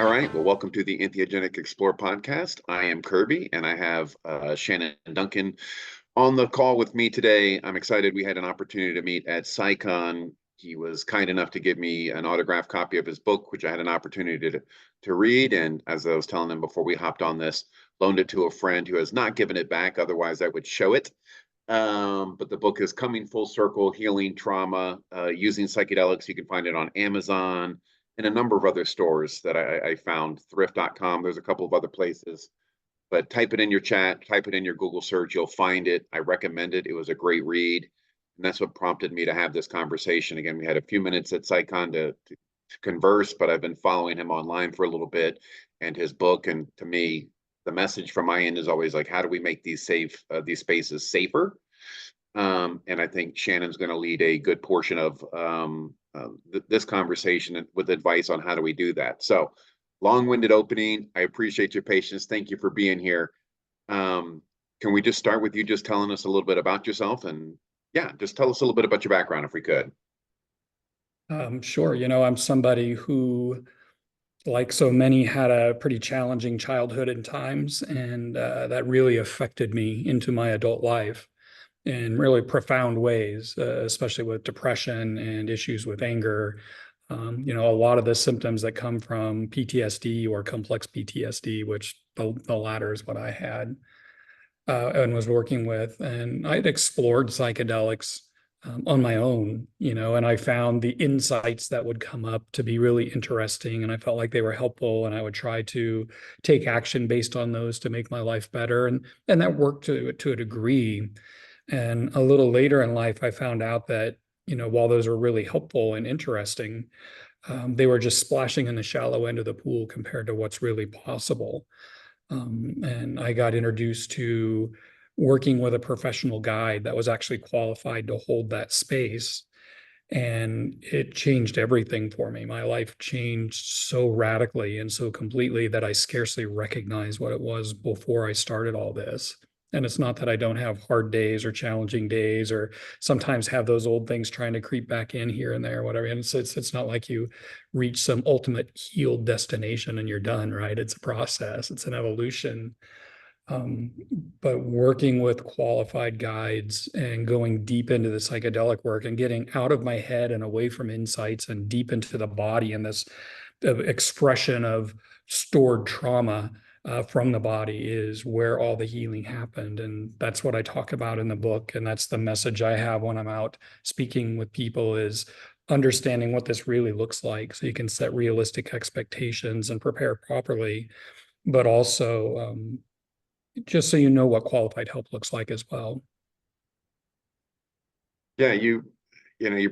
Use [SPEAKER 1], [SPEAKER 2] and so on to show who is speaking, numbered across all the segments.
[SPEAKER 1] All right. Well, welcome to the Entheogenic Explore podcast. I am Kirby, and I have Shannon Dunkin on the call with me today. I'm excited. We had an opportunity to meet at SciCon. He was kind enough to give me an autographed copy of his book, which I had an opportunity to read. And as I was telling him before we hopped on this, loaned it to a friend who has not given it back. Otherwise, I would show it. But the book is Coming Full Circle, Healing Trauma, Using Psychedelics. You can find it on Amazon and a number of other stores that I found, thrift.com. There's a couple of other places, but type it in your chat, type it in your Google search, you'll find it. I recommend it. It was a great read. And that's what prompted me to have this conversation. Again, we had a few minutes at SciCon to converse, but I've been following him online for a little bit and his book. And to me, the message from my end is always like, how do we make these spaces safer? And I think Shannon's going to lead a good portion of this conversation with advice on how do we do that. So long-winded opening. I appreciate your patience. Thank you for being here. Can we just start with you just telling us a little bit about yourself? And yeah, just tell us a little bit about your background if we could.
[SPEAKER 2] Sure. I'm somebody who, like so many, had a pretty challenging childhood at times, and that really affected me into my adult life in really profound ways, especially with depression and issues with anger. A lot of the symptoms that come from PTSD or complex PTSD, which the latter is what I had and was working with. And I'd explored psychedelics on my own, and I found the insights that would come up to be really interesting. And I felt like they were helpful, and I would try to take action based on those to make my life better. And that worked to a degree. And a little later in life, I found out that, while those are really helpful and interesting, they were just splashing in the shallow end of the pool compared to what's really possible. And I got introduced to working with a professional guide that was actually qualified to hold that space. And it changed everything for me. My life changed so radically and so completely that I scarcely recognized what it was before I started all this. And it's not that I don't have hard days or challenging days, or sometimes have those old things trying to creep back in here and there, whatever. And it's not like you reach some ultimate healed destination and you're done, right? It's a process. It's an evolution. But working with qualified guides and going deep into the psychedelic work and getting out of my head and away from insights and deep into the body and this expression of stored trauma from the body is where all the healing happened. And that's what I talk about in the book. And that's the message I have when I'm out speaking with people, is understanding what this really looks like so you can set realistic expectations and prepare properly, but also just so you know what qualified help looks like as well.
[SPEAKER 1] Yeah, you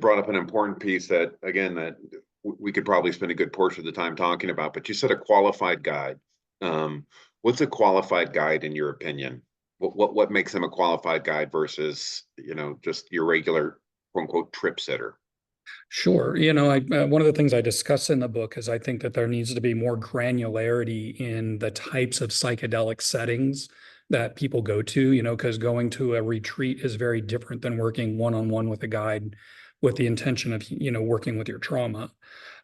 [SPEAKER 1] brought up an important piece that, again, that we could probably spend a good portion of the time talking about, but you said a qualified guide. What's a qualified guide in your opinion? What makes them a qualified guide versus, just your regular quote unquote trip sitter?
[SPEAKER 2] Sure. One of the things I discuss in the book is I think that there needs to be more granularity in the types of psychedelic settings that people go to, because going to a retreat is very different than working one-on-one with a guide with the intention of, working with your trauma,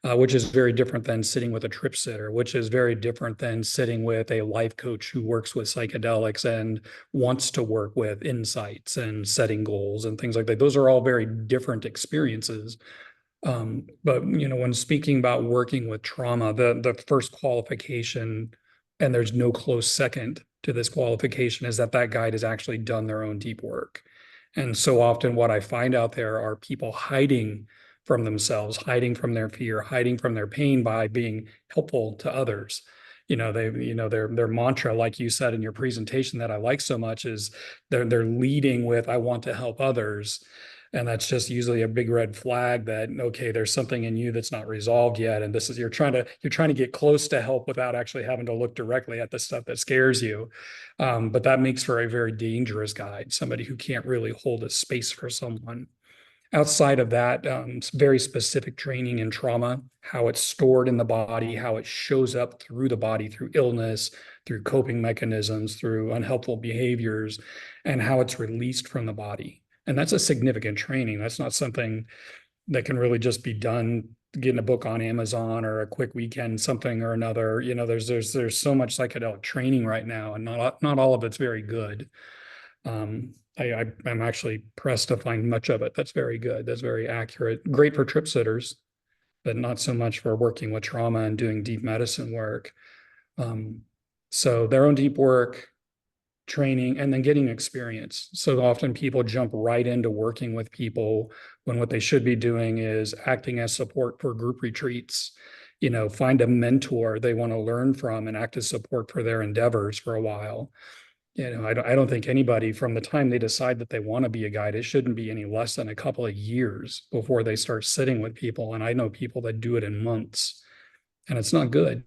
[SPEAKER 2] which is very different than sitting with a trip sitter, which is very different than sitting with a life coach who works with psychedelics and wants to work with insights and setting goals and things like that. Those are all very different experiences. But when speaking about working with trauma, the first qualification, and there's no close second to this qualification, is that guide has actually done their own deep work. And so often what I find out there are people hiding from themselves, hiding from their fear, hiding from their pain by being helpful to others. Their mantra, like you said in your presentation that I like so much, is they're leading with, I want to help others. And that's just usually a big red flag that, okay, there's something in you that's not resolved yet. And this is, you're trying to get close to help without actually having to look directly at the stuff that scares you. But that makes for a very dangerous guide, somebody who can't really hold a space for someone. Outside of that, very specific training in trauma, how it's stored in the body, how it shows up through the body, through illness, through coping mechanisms, through unhelpful behaviors, and how it's released from the body. And that's a significant training. That's not something that can really just be done getting a book on Amazon or a quick weekend something or another. You know, there's so much psychedelic training right now, and not all of it's very good. I'm actually pressed to find much of it that's very good, that's very accurate, great for trip sitters, but not so much for working with trauma and doing deep medicine work. Um, so their own deep work, training, and then getting experience. So often people jump right into working with people when what they should be doing is acting as support for group retreats. You know, find a mentor they want to learn from and act as support for their endeavors for a while. You know, I don't think anybody from the time they decide that they want to be a guide, it shouldn't be any less than a couple of years before they start sitting with people. And I know people that do it in months, and it's not good.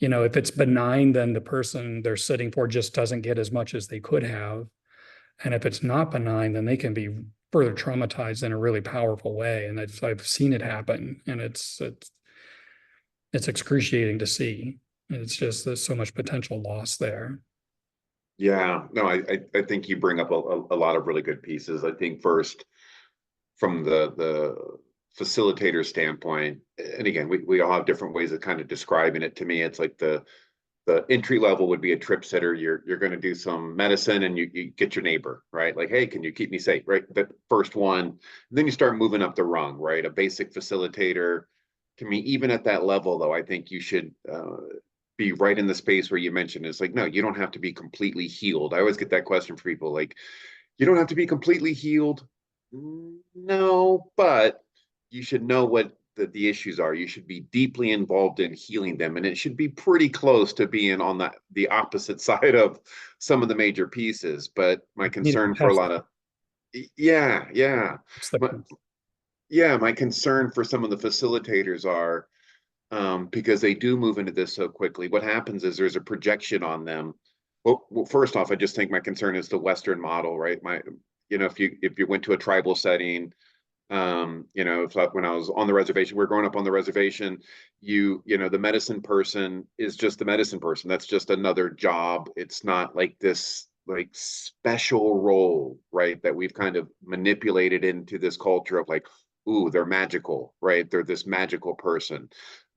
[SPEAKER 2] You know, if it's benign, then the person they're sitting for just doesn't get as much as they could have. And if it's not benign, then they can be further traumatized in a really powerful way. And I've seen it happen, and it's excruciating to see. It's just there's so much potential loss there.
[SPEAKER 1] Yeah, no, I think you bring up a lot of really good pieces. I think first, from the facilitator standpoint, and again, we all have different ways of kind of describing it. To me, it's like the entry level would be a trip sitter. You're going to do some medicine, and you get your neighbor, right? Like, hey, can you keep me safe? Right. The first one. Then you start moving up the rung, right? A basic facilitator. To me, even at that level, though, I think you should be right in the space where you mentioned it's like, no, you don't have to be completely healed. I always get that question for people, like, you don't have to be completely healed. No, but you should know what the issues are. You should be deeply involved in healing them, and it should be pretty close to being on the opposite side of some of the major pieces. But my
[SPEAKER 2] You need to
[SPEAKER 1] concern for a
[SPEAKER 2] test
[SPEAKER 1] lot of, yeah, yeah,
[SPEAKER 2] the
[SPEAKER 1] my, yeah, my concern for some of the facilitators are, because they do move into this so quickly. What happens is there's a projection on them. Well, first off, I just think my concern is the Western model, right? If you went to a tribal setting, if when I was on the reservation, we are growing up on the reservation, the medicine person is just the medicine person. That's just another job. It's not like this like special role, right? That we've kind of manipulated into this culture of like, ooh, they're magical, right? They're this magical person.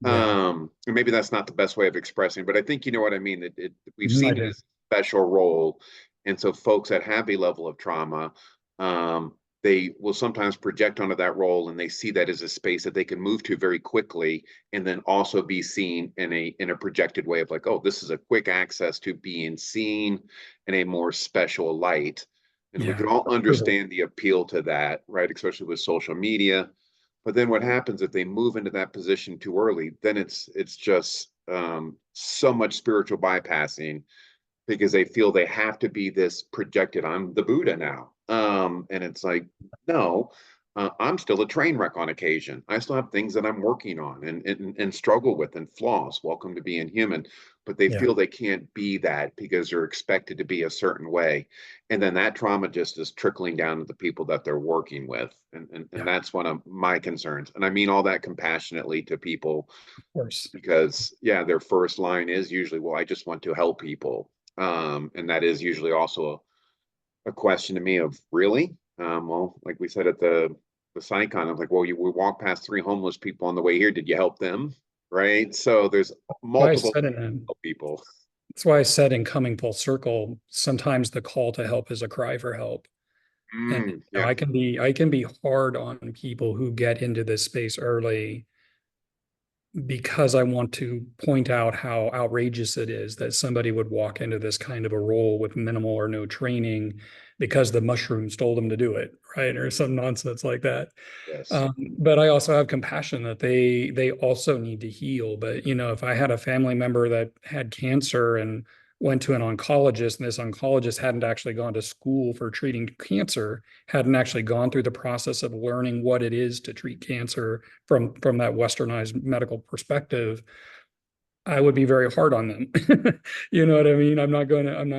[SPEAKER 2] yeah.
[SPEAKER 1] And maybe that's not the best way of expressing, but I think you know what I mean. We've
[SPEAKER 2] I
[SPEAKER 1] seen it
[SPEAKER 2] do.
[SPEAKER 1] as a special role. And so folks that have a level of trauma, they will sometimes project onto that role, and they see that as a space that they can move to very quickly, and then also be seen in a projected way of like, oh, this is a quick access to being seen in a more special light. And we
[SPEAKER 2] Yeah.
[SPEAKER 1] can all
[SPEAKER 2] Approval.
[SPEAKER 1] understand the appeal to that, right? Especially with social media. But then what happens if they move into that position too early? Then it's just so much spiritual bypassing, because they feel they have to be this projected, I'm the Buddha now. And it's like, no, I'm still a train wreck on occasion. I still have things that I'm working on and struggle with, and flaws. Welcome to being human. But they
[SPEAKER 2] Yeah,
[SPEAKER 1] feel they can't be that because they're expected to be a certain way. And then that trauma just is trickling down to the people that they're working with. And
[SPEAKER 2] yeah,
[SPEAKER 1] that's one of my concerns. And I mean all that compassionately to people,
[SPEAKER 2] of course.
[SPEAKER 1] because yeah, their first line is usually, well, I just want to help people. And that is usually also a question to me of, really? Well, like we said at the Psycon, I'm like, well, we walked past 3 homeless people on the way here. Did you help them? Right. So there's
[SPEAKER 2] Why I
[SPEAKER 1] multiple
[SPEAKER 2] said in
[SPEAKER 1] people.
[SPEAKER 2] That's why I said in coming full circle, sometimes the call to help is a cry for help. And
[SPEAKER 1] Yeah.
[SPEAKER 2] I can be hard on people who get into this space early because I want to point out how outrageous it is that somebody would walk into this kind of a role with minimal or no training because the mushrooms told them to do it, right? Or some nonsense like that.
[SPEAKER 1] Yes.
[SPEAKER 2] But I also have compassion that they also need to heal. But you know, if I had a family member that had cancer and went to an oncologist, and this oncologist hadn't actually gone to school for treating cancer, hadn't actually gone through the process of learning what it is to treat cancer from that westernized medical perspective, I would be very hard on them. You know what I mean? I'm not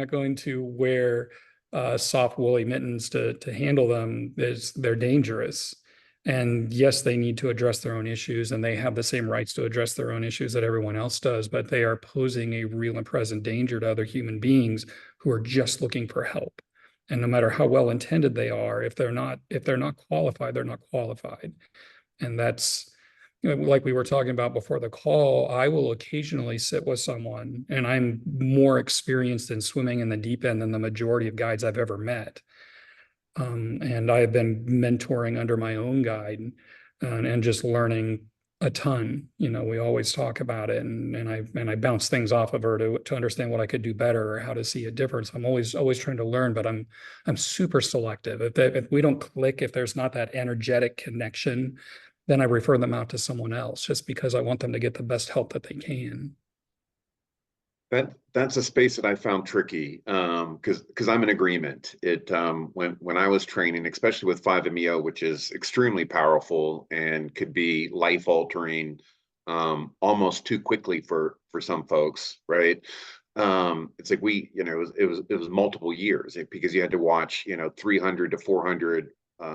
[SPEAKER 2] going to wear soft woolly mittens to handle them. They're dangerous. And yes, they need to address their own issues, and they have the same rights to address their own issues that everyone else does, but they are posing a real and present danger to other human beings who are just looking for help. And no matter how well intended they are, if they're not qualified, they're not qualified. And like we were talking about before the call, I will occasionally sit with someone, and I'm more experienced in swimming in the deep end than the majority of guides I've ever met. And I have been mentoring under my own guide, and just learning a ton. We always talk about it, and I bounce things off of her to understand what I could do better or how to see a difference. I'm always trying to learn, but I'm super selective. If we don't click, if there's not that energetic connection, then I refer them out to someone else just because I want them to get the best help that they can.
[SPEAKER 1] That's a space that I found tricky, because I'm in agreement. When I was training, especially with 5-MeO, which is extremely powerful and could be life altering, almost too quickly for some folks, right? It's like it was multiple years, because you had to watch 300 to 400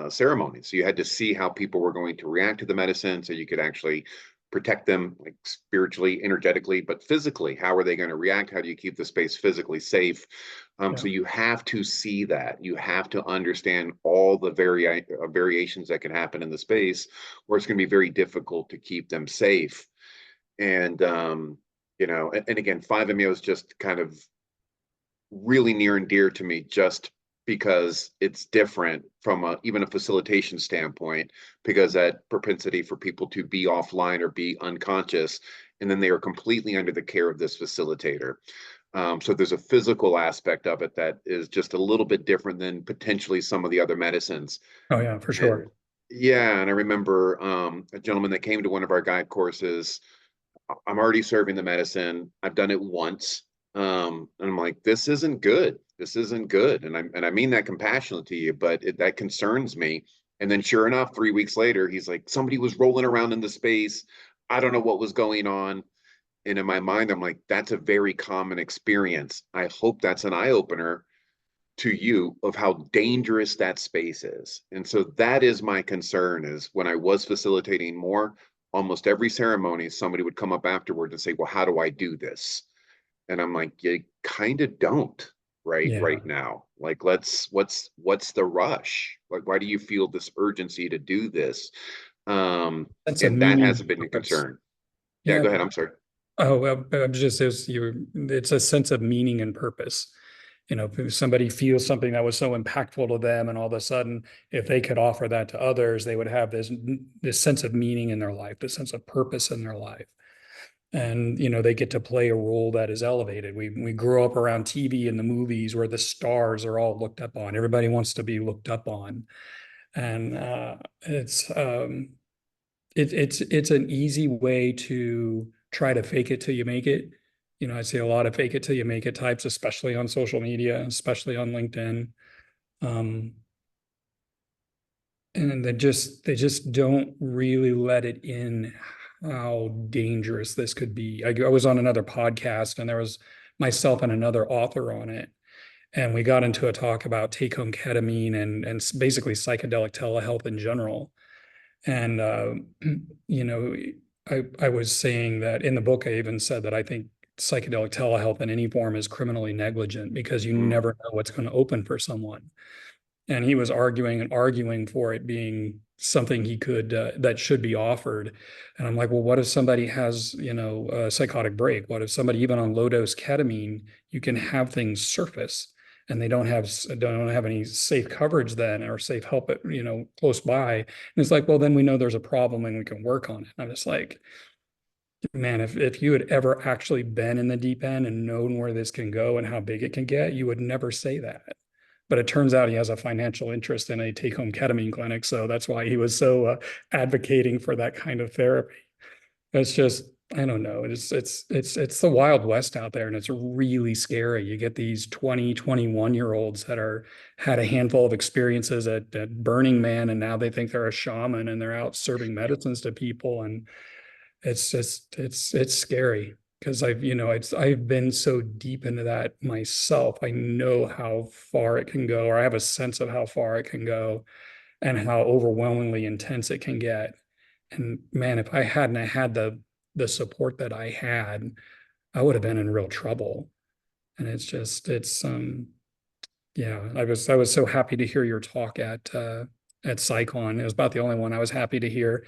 [SPEAKER 1] ceremonies, so you had to see how people were going to react to the medicine, so you could actually protect them, like spiritually, energetically, but physically. How are they going to react? How do you keep the space physically safe?
[SPEAKER 2] Yeah.
[SPEAKER 1] So you have to see that. You have to understand all the variations that can happen in the space, or it's going to be very difficult to keep them safe. And and again, 5-MeO is just kind of really near and dear to me, just because it's different from even a facilitation standpoint, because that propensity for people to be offline or be unconscious, and then they are completely under the care of this facilitator. So there's a physical aspect of it that is just a little bit different than potentially some of the other medicines.
[SPEAKER 2] Oh yeah, for
[SPEAKER 1] And
[SPEAKER 2] sure.
[SPEAKER 1] yeah, and I remember a gentleman that came to one of our guide courses. I'm already serving the medicine. I've done it once. And I'm like, this isn't good. This isn't good. And I mean that compassionately to you, but that concerns me. And then sure enough, 3 weeks later, he's like, somebody was rolling around in the space. I don't know what was going on. And in my mind, I'm like, that's a very common experience. I hope that's an eye opener to you of how dangerous that space is. And so that is my concern, is when I was facilitating more, almost every ceremony, somebody would come up afterward and say, well, how do I do this? And I'm like, you kind of don't
[SPEAKER 2] Yeah.
[SPEAKER 1] right now. Like, what's the rush? Like, why do you feel this urgency to do this?
[SPEAKER 2] Sense of
[SPEAKER 1] And that
[SPEAKER 2] meaning
[SPEAKER 1] hasn't
[SPEAKER 2] and
[SPEAKER 1] been a
[SPEAKER 2] purpose.
[SPEAKER 1] concern. Yeah,
[SPEAKER 2] Yeah.
[SPEAKER 1] go ahead. I'm sorry.
[SPEAKER 2] Oh, well, I'm just it's a sense of meaning and purpose. If somebody feels something that was so impactful to them, and all of a sudden, if they could offer that to others, they would have this sense of meaning in their life, this sense of purpose in their life. And they get to play a role that is elevated. We grow up around TV and the movies where the stars are all looked up on. Everybody wants to be looked up on. And it's an easy way to try to fake it till you make it. I see a lot of fake it till you make it types, especially on social media, especially on LinkedIn. Um, and they just don't really let it in how dangerous this could be. I was on another podcast, and there was myself and another author on it, and we got into a talk about take-home ketamine and basically psychedelic telehealth in general. And you know, I was saying that in the book, I even said that I think psychedelic telehealth in any form is criminally negligent, because you
[SPEAKER 1] Mm.
[SPEAKER 2] never know what's going to open for someone. And he was arguing and arguing for it being something he could that should be offered. And I'm like, well, what if somebody has a psychotic break? What if somebody, even on low dose ketamine, you can have things surface, and they don't have any safe coverage then, or safe help at close by. And it's like, well, then we know there's a problem and we can work on it. And I'm just like, man, if you had ever actually been in the deep end and known where this can go and how big it can get, you would never say that. But it turns out he has a financial interest in a take-home ketamine clinic, so that's why he was so advocating for that kind of therapy. It's just, I don't know. It's the Wild West out there, and it's really scary. You get these 20, 21-year-olds that had a handful of experiences at Burning Man, and now they think they're a shaman and they're out serving medicines to people. And it's scary, because I've been so deep into that myself. I know how far it can go, or I have a sense of how far it can go, and how overwhelmingly intense it can get. And man, if I hadn't had the support that I had, I would have been in real trouble. And it's yeah, I was so happy to hear your talk at SciCon. It was about the only one I was happy to hear.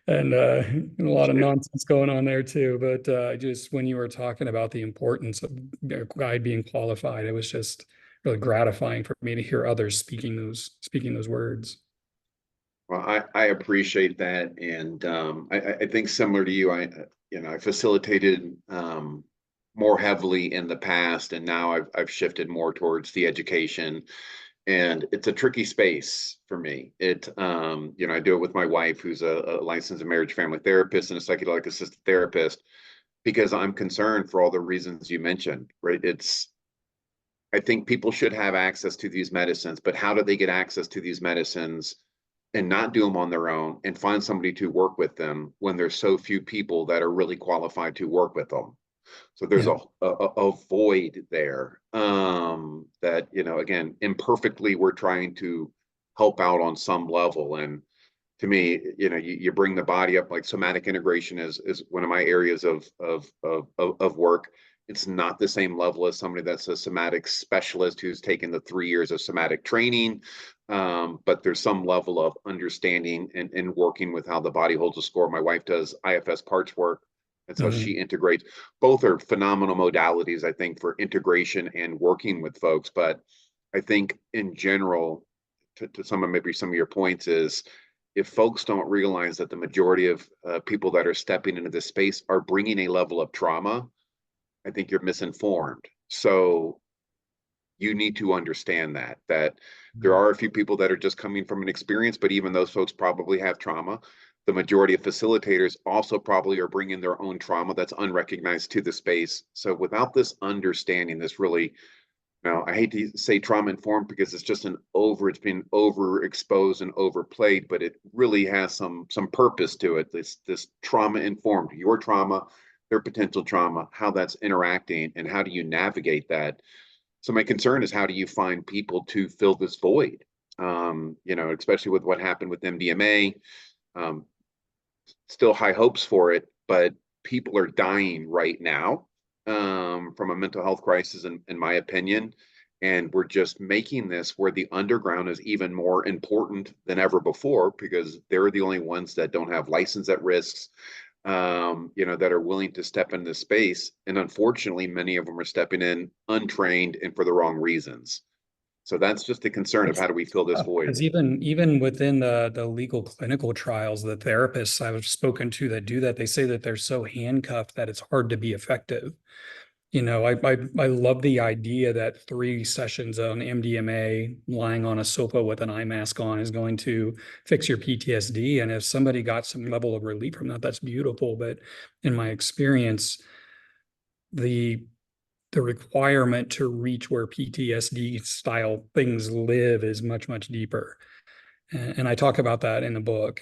[SPEAKER 2] And a lot of nonsense going on there too. But just when you were talking about the importance of a guide being qualified, it was just really gratifying for me to hear others speaking those words.
[SPEAKER 1] Well, I appreciate that, and I think similar to you, I facilitated more heavily in the past, and now I've shifted more towards the education, and it's a tricky space for me. I do it with my wife, who's a licensed marriage family therapist and a psychedelic assisted therapist, because I'm concerned for all the reasons you mentioned, right? I think people should have access to these medicines, but how do they get access to these medicines and not do them on their own and find somebody to work with them when there's so few people that are really qualified to work with them? So there's
[SPEAKER 2] Yeah.
[SPEAKER 1] a void there, that, again, imperfectly, we're trying to help out on some level. And to me, you bring the body up, like somatic integration is one of my areas of work. It's not the same level as somebody that's a somatic specialist who's taken the 3 years of somatic training. But there's some level of understanding and working with how the body holds a score. My wife does IFS parts work. That's how she integrates. Both are phenomenal modalities, I think, for integration and working with folks. But I think in general, to maybe some of your points, is if folks don't realize that the majority of people that are stepping into this space are bringing a level of trauma, I think you're misinformed. So you need to understand that there are a few people that are just coming from an experience, but even those folks probably have trauma. The majority of facilitators also probably are bringing their own trauma that's unrecognized to the space. So without this understanding, this really, now, I hate to say trauma informed because it's just it's been overexposed and overplayed, but it really has some purpose to it. This trauma informed, your trauma, their potential trauma, how that's interacting, and how do you navigate that? So my concern is, how do you find people to fill this void? Especially with what happened with MDMA. Um, Still high hopes for it, but people are dying right now, from a mental health crisis, in my opinion. And we're just making this where the underground is even more important than ever before, because they're the only ones that don't have license at risks, that are willing to step into space. And unfortunately, many of them are stepping in untrained and for the wrong reasons. So that's just the concern of how do we fill this void.
[SPEAKER 2] Because even within the legal clinical trials, the therapists I've spoken to that do that, they say that they're so handcuffed that it's hard to be effective. I love the idea that 3 sessions on MDMA lying on a sofa with an eye mask on is going to fix your PTSD. And if somebody got some level of relief from that, that's beautiful. But in my experience, the requirement to reach where PTSD style things live is much, much deeper. And I talk about that in the book.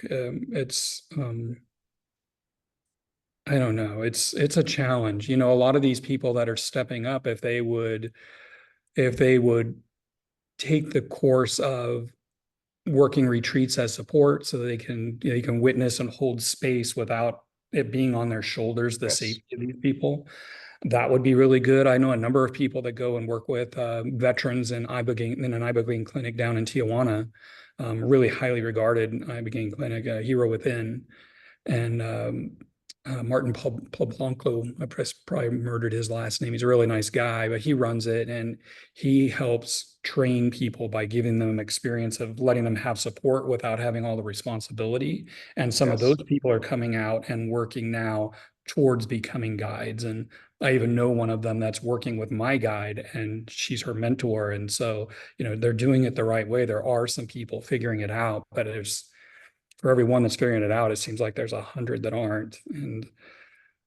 [SPEAKER 2] I don't know. It's a challenge. A lot of these people that are stepping up, if they would take the course of working retreats as support, so they can witness and hold space without it being on their shoulders, the
[SPEAKER 1] Yes.
[SPEAKER 2] safety of these people, that would be really good. I know a number of people that go and work with veterans in an ibogaine clinic down in Tijuana, really highly regarded ibogaine clinic, Hero Within. And Martin Poblanco, I probably murdered his last name. He's a really nice guy, but he runs it, and he helps train people by giving them experience of letting them have support without having all the responsibility. And some of
[SPEAKER 1] Yes.
[SPEAKER 2] those people are coming out and working now towards becoming guides. And I even know one of them that's working with my guide, and she's her mentor. And so, they're doing it the right way. There are some people figuring it out, but for every one that's figuring it out, it seems like there's 100 that aren't. And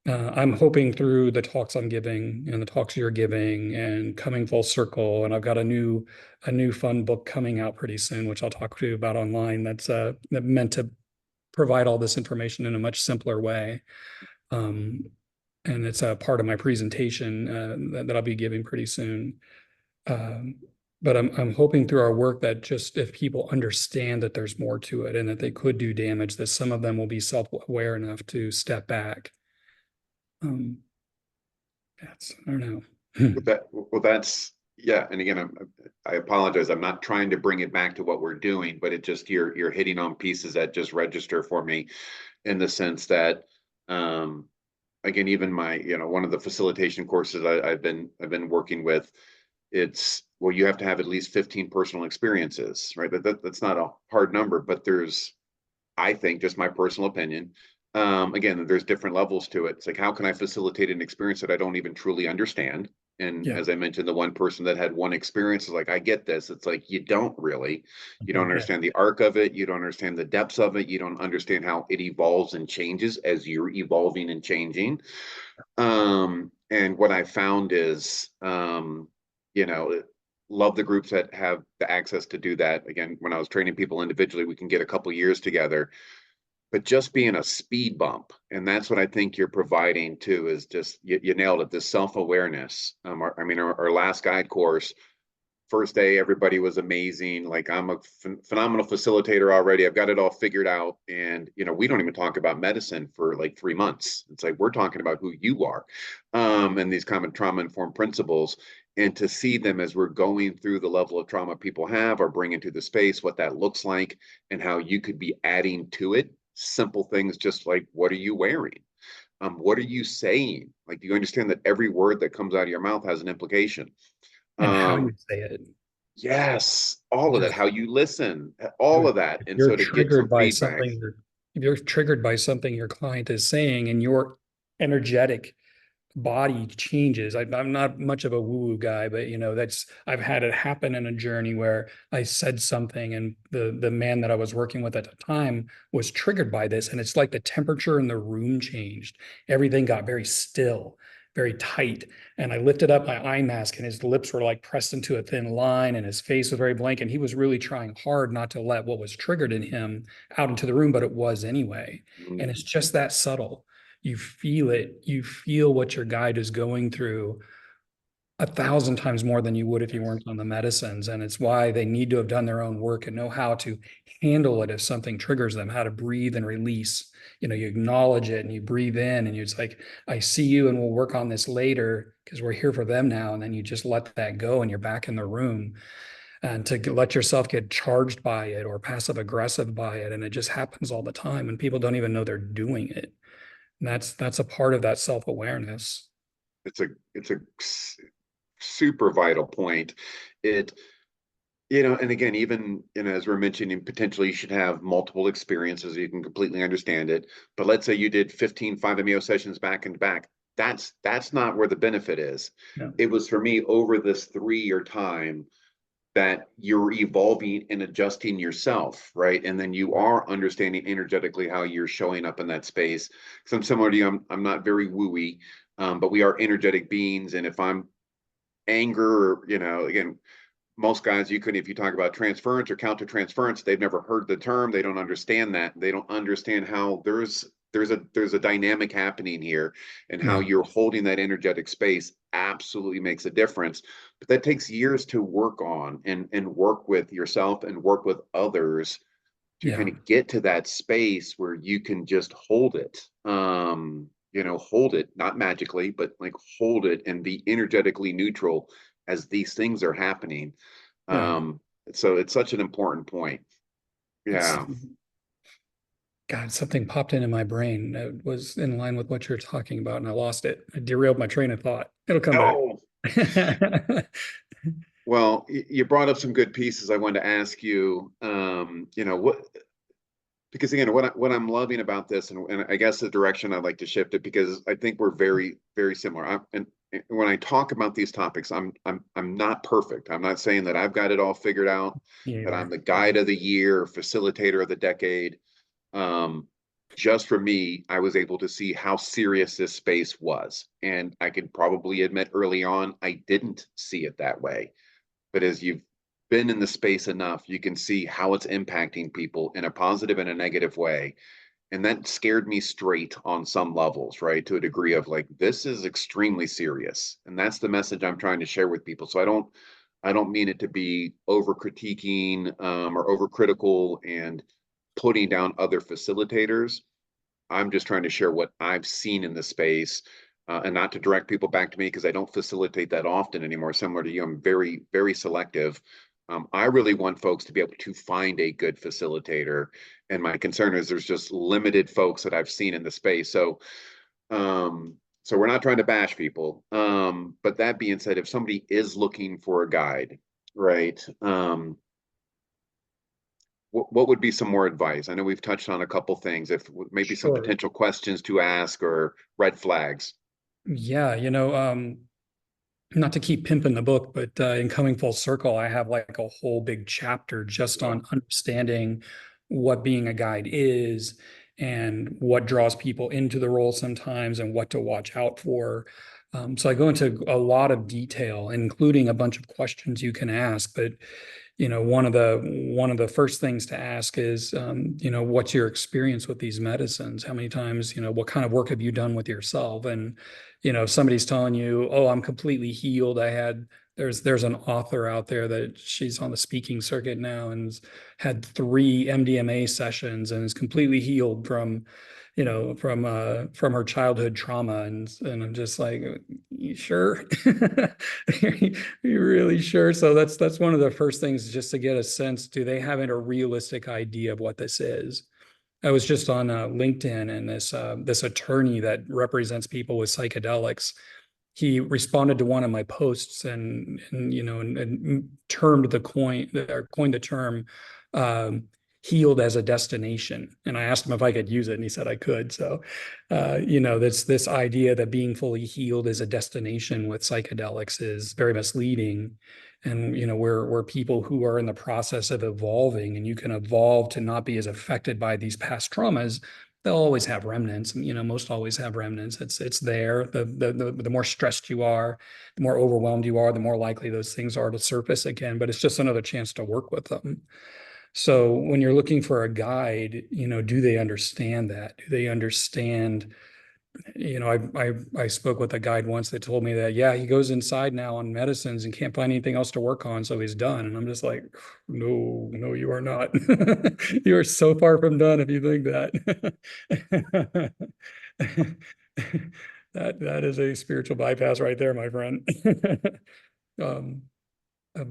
[SPEAKER 2] I'm hoping through the talks I'm giving and the talks you're giving and coming full circle. And I've got a new fun book coming out pretty soon, which I'll talk to you about online. That's meant to provide all this information in a much simpler way. And it's a part of my presentation that I'll be giving pretty soon. But I'm hoping through our work that just if people understand that there's more to it and that they could do damage, that some of them will be self-aware enough to step back. I don't know.
[SPEAKER 1] That's Yeah, and again, I apologize. I'm not trying to bring it back to what we're doing, but it just you're hitting on pieces that just register for me in the sense that um again, even my, one of the facilitation courses I've been working with, it's well, you have to have at least 15 personal experiences, right? That's not a hard number, but there's, I think, just my personal opinion. Again, there's different levels to it. It's like, how can I facilitate an experience that I don't even truly understand? And
[SPEAKER 2] Yeah.
[SPEAKER 1] as I mentioned, the one person that had one experience is like, I get this. It's like, you don't really, you don't
[SPEAKER 2] Mhm. Yeah.
[SPEAKER 1] understand the arc of it. You don't understand the depths of it. You don't understand how it evolves and changes as you're evolving and changing. And what I found is, you know, love the groups that have the access to do that. Again, when I was training people individually, we can get a couple years together, but just being a speed bump. And that's what I think you're providing too, is just, you nailed it, this self-awareness. Our last guide course, first day, everybody was amazing. Like, I'm a phenomenal facilitator already. I've got it all figured out. And, we don't even talk about medicine for like 3 months. It's like, we're talking about who you are, and these common trauma informed principles. And to see them as we're going through the level of trauma people have or bring into the space, what that looks like, and how you could be adding to it. Simple things just like, what are you wearing? What are you saying? Like, do you understand that every word that comes out of your mouth has an implication?
[SPEAKER 2] And how
[SPEAKER 1] Um,
[SPEAKER 2] you say it.
[SPEAKER 1] Yes, all of that,
[SPEAKER 2] Just
[SPEAKER 1] how you listen, all of that.
[SPEAKER 2] if
[SPEAKER 1] And
[SPEAKER 2] you're
[SPEAKER 1] so to get
[SPEAKER 2] triggered
[SPEAKER 1] some
[SPEAKER 2] by
[SPEAKER 1] feedback,
[SPEAKER 2] something, if you're triggered by something your client is saying and your energetic body changes. I'm not much of a woo-woo guy, but that's I've had it happen in a journey where I said something and the man that I was working with at the time was triggered by this. And it's like the temperature in the room changed. Everything got very still, very tight. And I lifted up my eye mask and his lips were like pressed into a thin line and his face was very blank. And he was really trying hard not to let what was triggered in him out into the room, but it was anyway. And it's
[SPEAKER 1] mm,
[SPEAKER 2] just that subtle. You feel it. You feel what your guide is going through 1,000 times more than you would if you
[SPEAKER 1] yes,
[SPEAKER 2] weren't on the medicines. And it's why they need to have done their own work and know how to handle it if something triggers them, how to breathe and release. You acknowledge it and you breathe in and it's like, I see you and we'll work on this later because we're here for them now. And then you just let that go and you're back in the room and to let yourself get charged by it or passive aggressive by it. And it just happens all the time and people don't even know they're doing it. And that's a part of that self-awareness.
[SPEAKER 1] it's a super vital point. It, and again, even, as we're mentioning, potentially you should have multiple experiences so you can completely understand it. But let's say you did 15 5-MeO sessions back and back. That's not where the benefit is.
[SPEAKER 2] Yeah.
[SPEAKER 1] It was for me over this 3-year time that you're evolving and adjusting yourself, right? And then you are understanding energetically how you're showing up in that space. Because I'm similar to you, I'm not very wooey, but we are energetic beings. And if I'm anger, or, again, most guys, you could, if you talk about transference or counter transference, they've never heard the term. They don't understand that. They don't understand how there's a dynamic happening here, and how
[SPEAKER 2] Yeah.
[SPEAKER 1] you're holding that energetic space absolutely makes a difference. But that takes years to work on, and work with yourself and work with others to kind
[SPEAKER 2] Yeah.
[SPEAKER 1] of get to that space where you can just hold it. Hold it, not magically, but like hold it and be energetically neutral as these things are happening.
[SPEAKER 2] Yeah.
[SPEAKER 1] Um, so it's such an important point.
[SPEAKER 2] It's
[SPEAKER 1] Yeah.
[SPEAKER 2] God, something popped into my brain that was in line with what you're talking about, and I lost it. I derailed my train of thought. It'll come back.
[SPEAKER 1] Oh, well, you brought up some good pieces. I wanted to ask you, what, because again, what I'm loving about this, and I guess the direction I'd like to shift it, because I think we're very, very similar. And when I talk about these topics, I'm not perfect. I'm not saying that I've got it all figured out, that I'm
[SPEAKER 2] Either.
[SPEAKER 1] the guide of the year, facilitator of the decade. Um, just for me, I was able to see how serious this space was, and I could probably admit early on I didn't see it that way. But as you've been in the space enough, you can see how it's impacting people in a positive and a negative way. And that scared me straight on some levels, right? To a degree of like, this is extremely serious. And that's the message I'm trying to share with people. So I don't mean it to be over critiquing, or over critical and putting down other facilitators. I'm just trying to share what I've seen in the space. and not to direct people back to me because I don't facilitate that often anymore. Similar to you, I'm very, very selective. I really want folks to be able to find a good facilitator. And my concern is there's just limited folks that I've seen in the space. So we're not trying to bash people. But that being said, if somebody is looking for a guide, right? What would be some more advice? I know we've touched on a couple things, if maybe some
[SPEAKER 2] Sure.
[SPEAKER 1] potential questions to ask or red flags.
[SPEAKER 2] Yeah, not to keep pimping the book, but in Coming Full Circle, I have like a whole big chapter just
[SPEAKER 1] Yeah.
[SPEAKER 2] on understanding what being a guide is and what draws people into the role sometimes and what to watch out for. So I go into a lot of detail, including a bunch of questions you can ask. But one of the first things to ask is, what's your experience with these medicines? How many times, what kind of work have you done with yourself? And if somebody's telling you, oh, I'm completely healed. There's an author out there that she's on the speaking circuit now and had 3 MDMA sessions and is completely healed from her childhood trauma. And I'm just like, you sure? You really sure? So that's one of the first things, just to get a sense, do they have a realistic idea of what this is? I was just on LinkedIn, and this attorney that represents people with psychedelics, he responded to one of my posts and coined the term um, healed as a destination. And I asked him if I could use it, and he said I could. So, this idea that being fully healed is a destination with psychedelics is very misleading. And we're people who are in the process of evolving, and you can evolve to not be as affected by these past traumas. They'll always have remnants. Most always have remnants. It's there. The more stressed you are, the more overwhelmed you are, the more likely those things are to surface again. But it's just another chance to work with them. So when you're looking for a guide, do they understand that? Do they understand? I spoke with a guide once that told me that, yeah, he goes inside now on medicines and can't find anything else to work on, so he's done. And I'm just like, no, no, you are not. You are so far from done if you think that. That is a spiritual bypass right there, my friend. Um,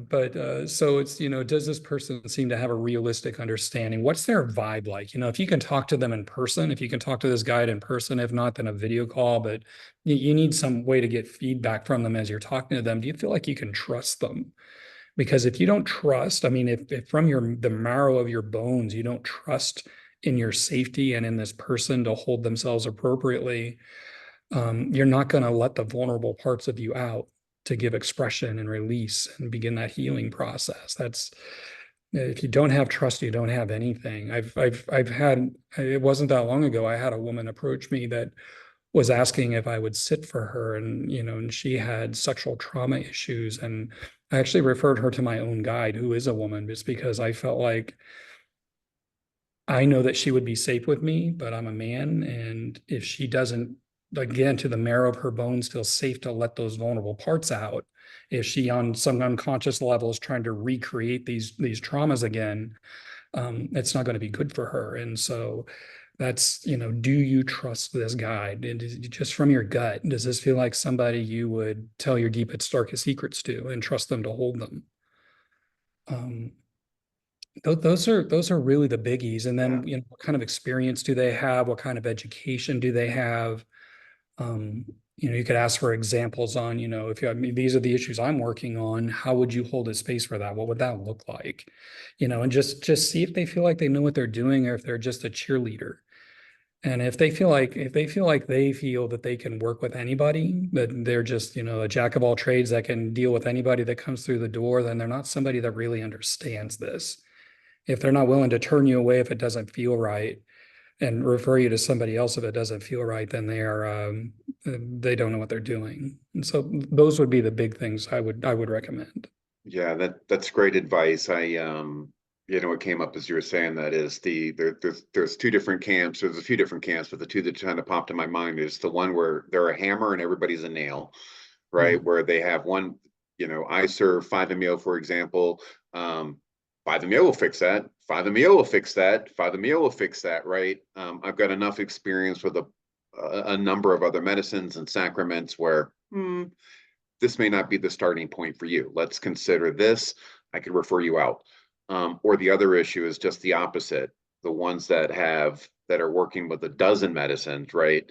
[SPEAKER 2] but so it's, does this person seem to have a realistic understanding? What's their vibe like? If you can talk to them in person, if you can talk to this guide in person, if not, then a video call, but you need some way to get feedback from them as you're talking to them. Do you feel like you can trust them? Because if you don't trust, I mean, if from the marrow of your bones, you don't trust in your safety and in this person to hold themselves appropriately, you're not going to let the vulnerable parts of you out to give expression and release and begin that healing process. That's If you don't have trust, you don't have anything. I've had, it wasn't that long ago, I had a woman approach me that was asking if I would sit for her, and she had sexual trauma issues, and I actually referred her to my own guide, who is a woman, just because I felt like I know that she would be safe with me, but I'm a man. And if she doesn't, again, to the marrow of her bones, feel safe to let those vulnerable parts out, if she on some unconscious level is trying to recreate these traumas again, it's not going to be good for her. And so that's, do you trust this guide? And just from your gut, does this feel like somebody you would tell your deepest, darkest secrets to and trust them to hold them? Um, those are really the biggies. And
[SPEAKER 1] Yeah.
[SPEAKER 2] then, what kind of experience do they have? What kind of education do they have? Um, you could ask for examples on, if you, I mean, these are the issues I'm working on, how would you hold a space for that? What would that look like? And just see if they feel like they know what they're doing, or if they're just a cheerleader. And if they feel that they can work with anybody, that they're just, a jack of all trades that can deal with anybody that comes through the door, then they're not somebody that really understands this. If they're not willing to turn you away if it doesn't feel right and refer you to somebody else if it doesn't feel right, then they don't know what they're doing. And so those would be the big things I would recommend.
[SPEAKER 1] Yeah, that's great advice. What came up as you were saying that is there's two different camps. There's a few different camps, but the two that kind of popped in my mind is the one where they're a hammer and everybody's a nail, right?
[SPEAKER 2] Mhm.
[SPEAKER 1] Where they have one, I serve 5-MeO, for example. 5-MeO will fix that. 5-MeO will fix that. 5-MeO will fix that, right? I've got enough experience with a number of other medicines and sacraments where this may not be the starting point for you. Let's consider this. I could refer you out. Or the other issue is just the opposite. The ones that are working with a dozen medicines, right?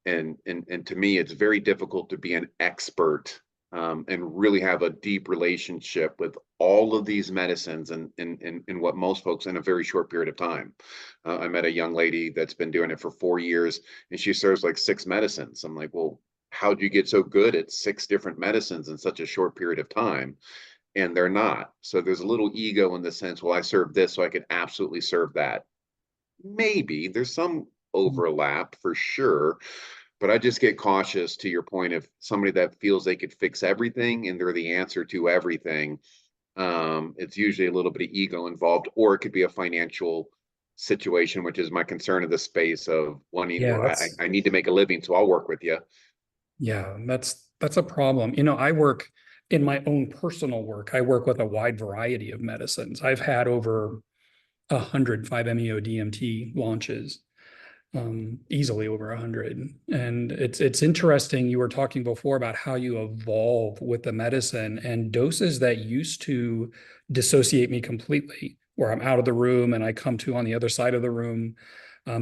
[SPEAKER 1] And to me, it's very difficult to be an expert and really have a deep relationship with all of these medicines and what most folks in a very short period of time. I met a young lady that's been doing it for 4 years, and she serves like 6 medicines. I'm like, well, how'd you get so good at 6 different medicines in such a short period of time? And they're not. So there's a little ego in the sense, well, I serve this, so I could absolutely serve that. Maybe there's some overlap for sure, but I just get cautious to your point of somebody that feels they could fix everything and they're the answer to everything. It's usually a little bit of ego involved, or it could be a financial situation, which is my concern of the space of wanting,
[SPEAKER 2] Yeah,
[SPEAKER 1] well, I need to make a living, so I'll work with you.
[SPEAKER 2] yeah, that's a problem. I work in my own personal work. I work with a wide variety of medicines. I've had over 100 5-MeO DMT launches, easily over 100. And it's interesting. You were talking before about how you evolve with the medicine, and doses that used to dissociate me completely, where I'm out of the room and I come to on the other side of the room.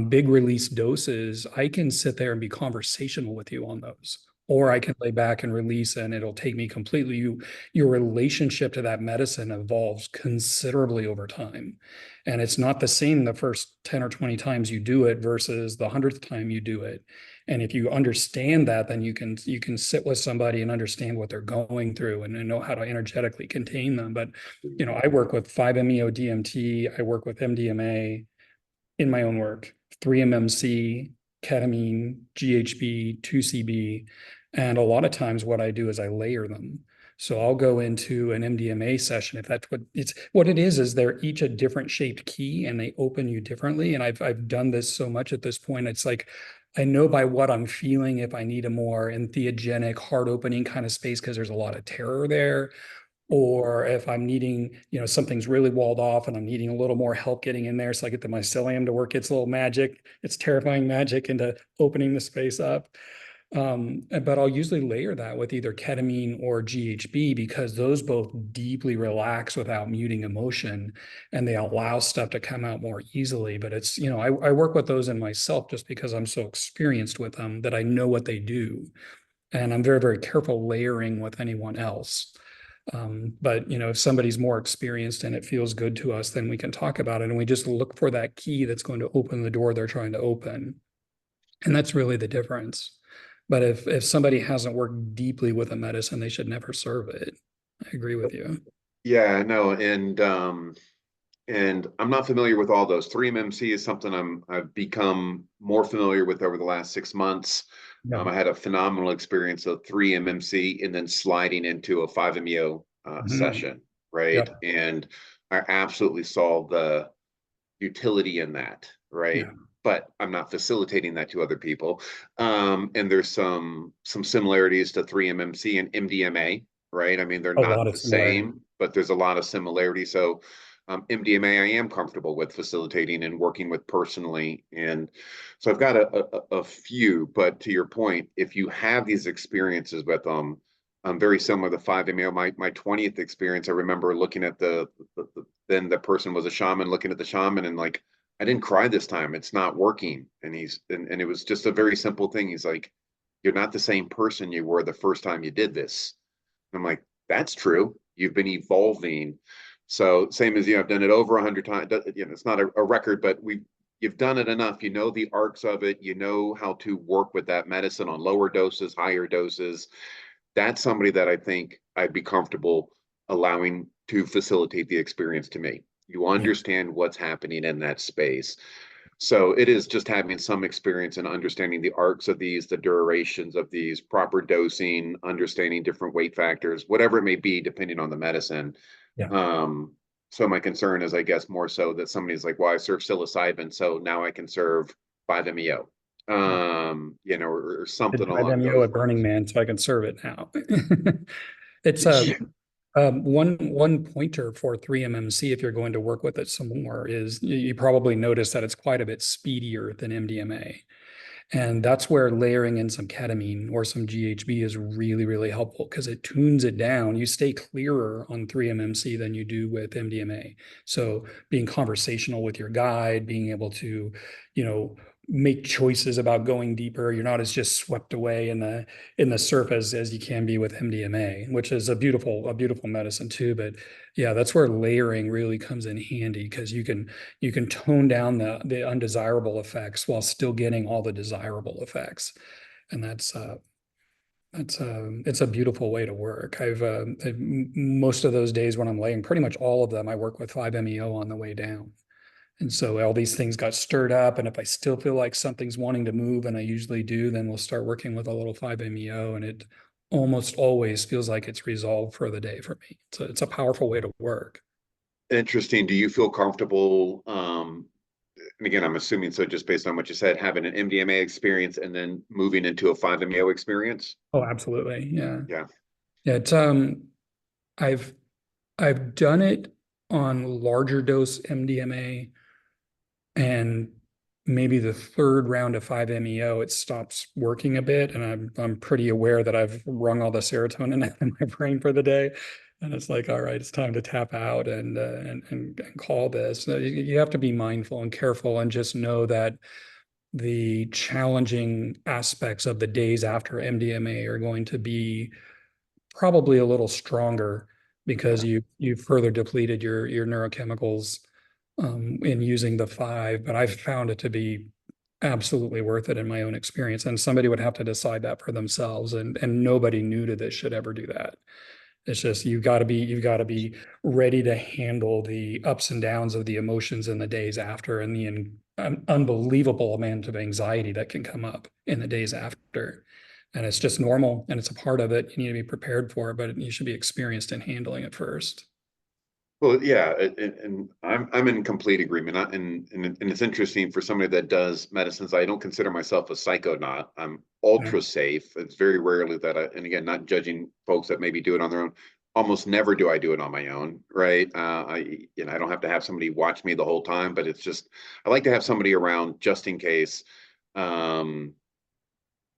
[SPEAKER 2] Big release doses, I can sit there and be conversational with you on those. Or I can lay back and release, and it'll take me completely. Your relationship to that medicine evolves considerably over time. And it's not the same the first 10 or 20 times you do it versus the 100th time you do it. And if you understand that, then you can sit with somebody and understand what they're going through and know how to energetically contain them. But I work with 5-MeO DMT, I work with MDMA in my own work, 3-MMC, ketamine, GHB, 2CB. And a lot of times what I do is I layer them. So I'll go into an MDMA session. If that's what it is they're each a different shaped key and they open you differently. And I've done this so much at this point. It's like I know by what I'm feeling if I need a more entheogenic, heart opening kind of space because there's a lot of terror there, or if I'm needing, something's really walled off and I'm needing a little more help getting in there. So I get the mycelium to work its little magic, its terrifying magic into opening the space up. But I'll usually layer that with either ketamine or GHB because those both deeply relax without muting emotion and they allow stuff to come out more easily. But it's, I work with those in myself just because I'm so experienced with them that I know what they do. And I'm very, very careful layering with anyone else. But if somebody's more experienced and it feels good to us, then we can talk about it. And we just look for that key that's going to open the door they're trying to open. And that's really the difference. But if somebody hasn't worked deeply with a medicine, they should never serve it. I agree with you.
[SPEAKER 1] Yeah, no, and I'm not familiar with all those. 3-MMC is something I've become more familiar with over the last 6 months.
[SPEAKER 2] Yeah.
[SPEAKER 1] I had a phenomenal experience of 3-MMC and then sliding into a 5-MeO session,
[SPEAKER 2] Yeah.
[SPEAKER 1] right? And I absolutely saw the utility in that, right?
[SPEAKER 2] Yeah.
[SPEAKER 1] But I'm not facilitating that to other people. And there's some similarities to 3-MMC and MDMA, right? I mean, they're
[SPEAKER 2] A lot
[SPEAKER 1] not
[SPEAKER 2] of
[SPEAKER 1] the
[SPEAKER 2] similarity.
[SPEAKER 1] same, but there's a lot of similarity. So MDMA, I am comfortable with facilitating and working with personally. And so I've got a few, but to your point, if you have these experiences with them, very similar to 5-MeO. My 20th experience, I remember looking at then the person was a shaman, looking at the shaman and like, I didn't cry this time. It's not working. And and it was just a very simple thing. He's like, you're not the same person you were the first time you did this. I'm like, that's true. You've been evolving. So same as I've done it over 100 times. It's not a record, but you've done it enough. You know the arcs of it. You know how to work with that medicine on lower doses, higher doses. That's somebody that I think I'd be comfortable allowing to facilitate the experience to me. You
[SPEAKER 2] Yeah.
[SPEAKER 1] understand what's happening in that space. So it is just having some experience and understanding the arcs of these, the durations of these, proper dosing, understanding different weight factors, whatever it may be, depending on the medicine.
[SPEAKER 2] Yeah.
[SPEAKER 1] So my concern is, I guess, more so that somebody's like, well, I serve psilocybin, so now I can serve 5-MeO,
[SPEAKER 2] Yeah.
[SPEAKER 1] or
[SPEAKER 2] I
[SPEAKER 1] something
[SPEAKER 2] tried
[SPEAKER 1] along
[SPEAKER 2] MEO
[SPEAKER 1] those
[SPEAKER 2] at Burning
[SPEAKER 1] lines.
[SPEAKER 2] Man, so I can serve it now. It's
[SPEAKER 1] Yeah.
[SPEAKER 2] one pointer for 3-MMC if you're going to work with it some more is you probably notice that it's quite a bit speedier than MDMA. And that's where layering in some ketamine or some GHB is really, really helpful because it tunes it down. You stay clearer on 3-MMC than you do with MDMA. So being conversational with your guide, being able to, you know, make choices about going deeper. You're not as just swept away in the surface as you can be with MDMA, which is a beautiful medicine too. But yeah, that's where layering really comes in handy because you can tone down the undesirable effects while still getting all the desirable effects. And it's a beautiful way to work. Most of those days when I'm laying, pretty much all of them, I work with 5-MeO on the way down. And so all these things got stirred up. And if I still feel like something's wanting to move, and I usually do, then we'll start working with a little 5-MeO. And it almost always feels like it's resolved for the day for me. It's a powerful way to work.
[SPEAKER 1] Interesting. Do you feel comfortable? And again, I'm assuming so just based on what you said, having an MDMA experience and then moving into a 5-MeO experience?
[SPEAKER 2] Oh, absolutely. Yeah.
[SPEAKER 1] Yeah.
[SPEAKER 2] Yeah. I've I've done it on larger dose MDMA, and maybe the third round of 5-MeO, it stops working a bit. And I'm pretty aware that I've wrung all the serotonin out of my brain for the day. And it's like, all right, it's time to tap out and call this. So you have to be mindful and careful and just know that the challenging aspects of the days after MDMA are going to be probably a little stronger because
[SPEAKER 1] Yeah.
[SPEAKER 2] you further depleted your neurochemicals in using the 5. But I've found it to be absolutely worth it in my own experience. And somebody would have to decide that for themselves. And nobody new to this should ever do that. It's just you've got to be ready to handle the ups and downs of the emotions in the days after, and the unbelievable amount of anxiety that can come up in the days after. And it's just normal and it's a part of it. You need to be prepared for it, but you should be experienced in handling it first.
[SPEAKER 1] Well, yeah, and I'm in complete agreement. And it's interesting for somebody that does medicines. I don't consider myself a psychonaut. I'm
[SPEAKER 2] Yeah.
[SPEAKER 1] ultra safe. It's very rarely that and again, not judging folks that maybe do it on their own. Almost never do I do it on my own, right? I don't have to have somebody watch me the whole time, but it's just I like to have somebody around just in case. Um,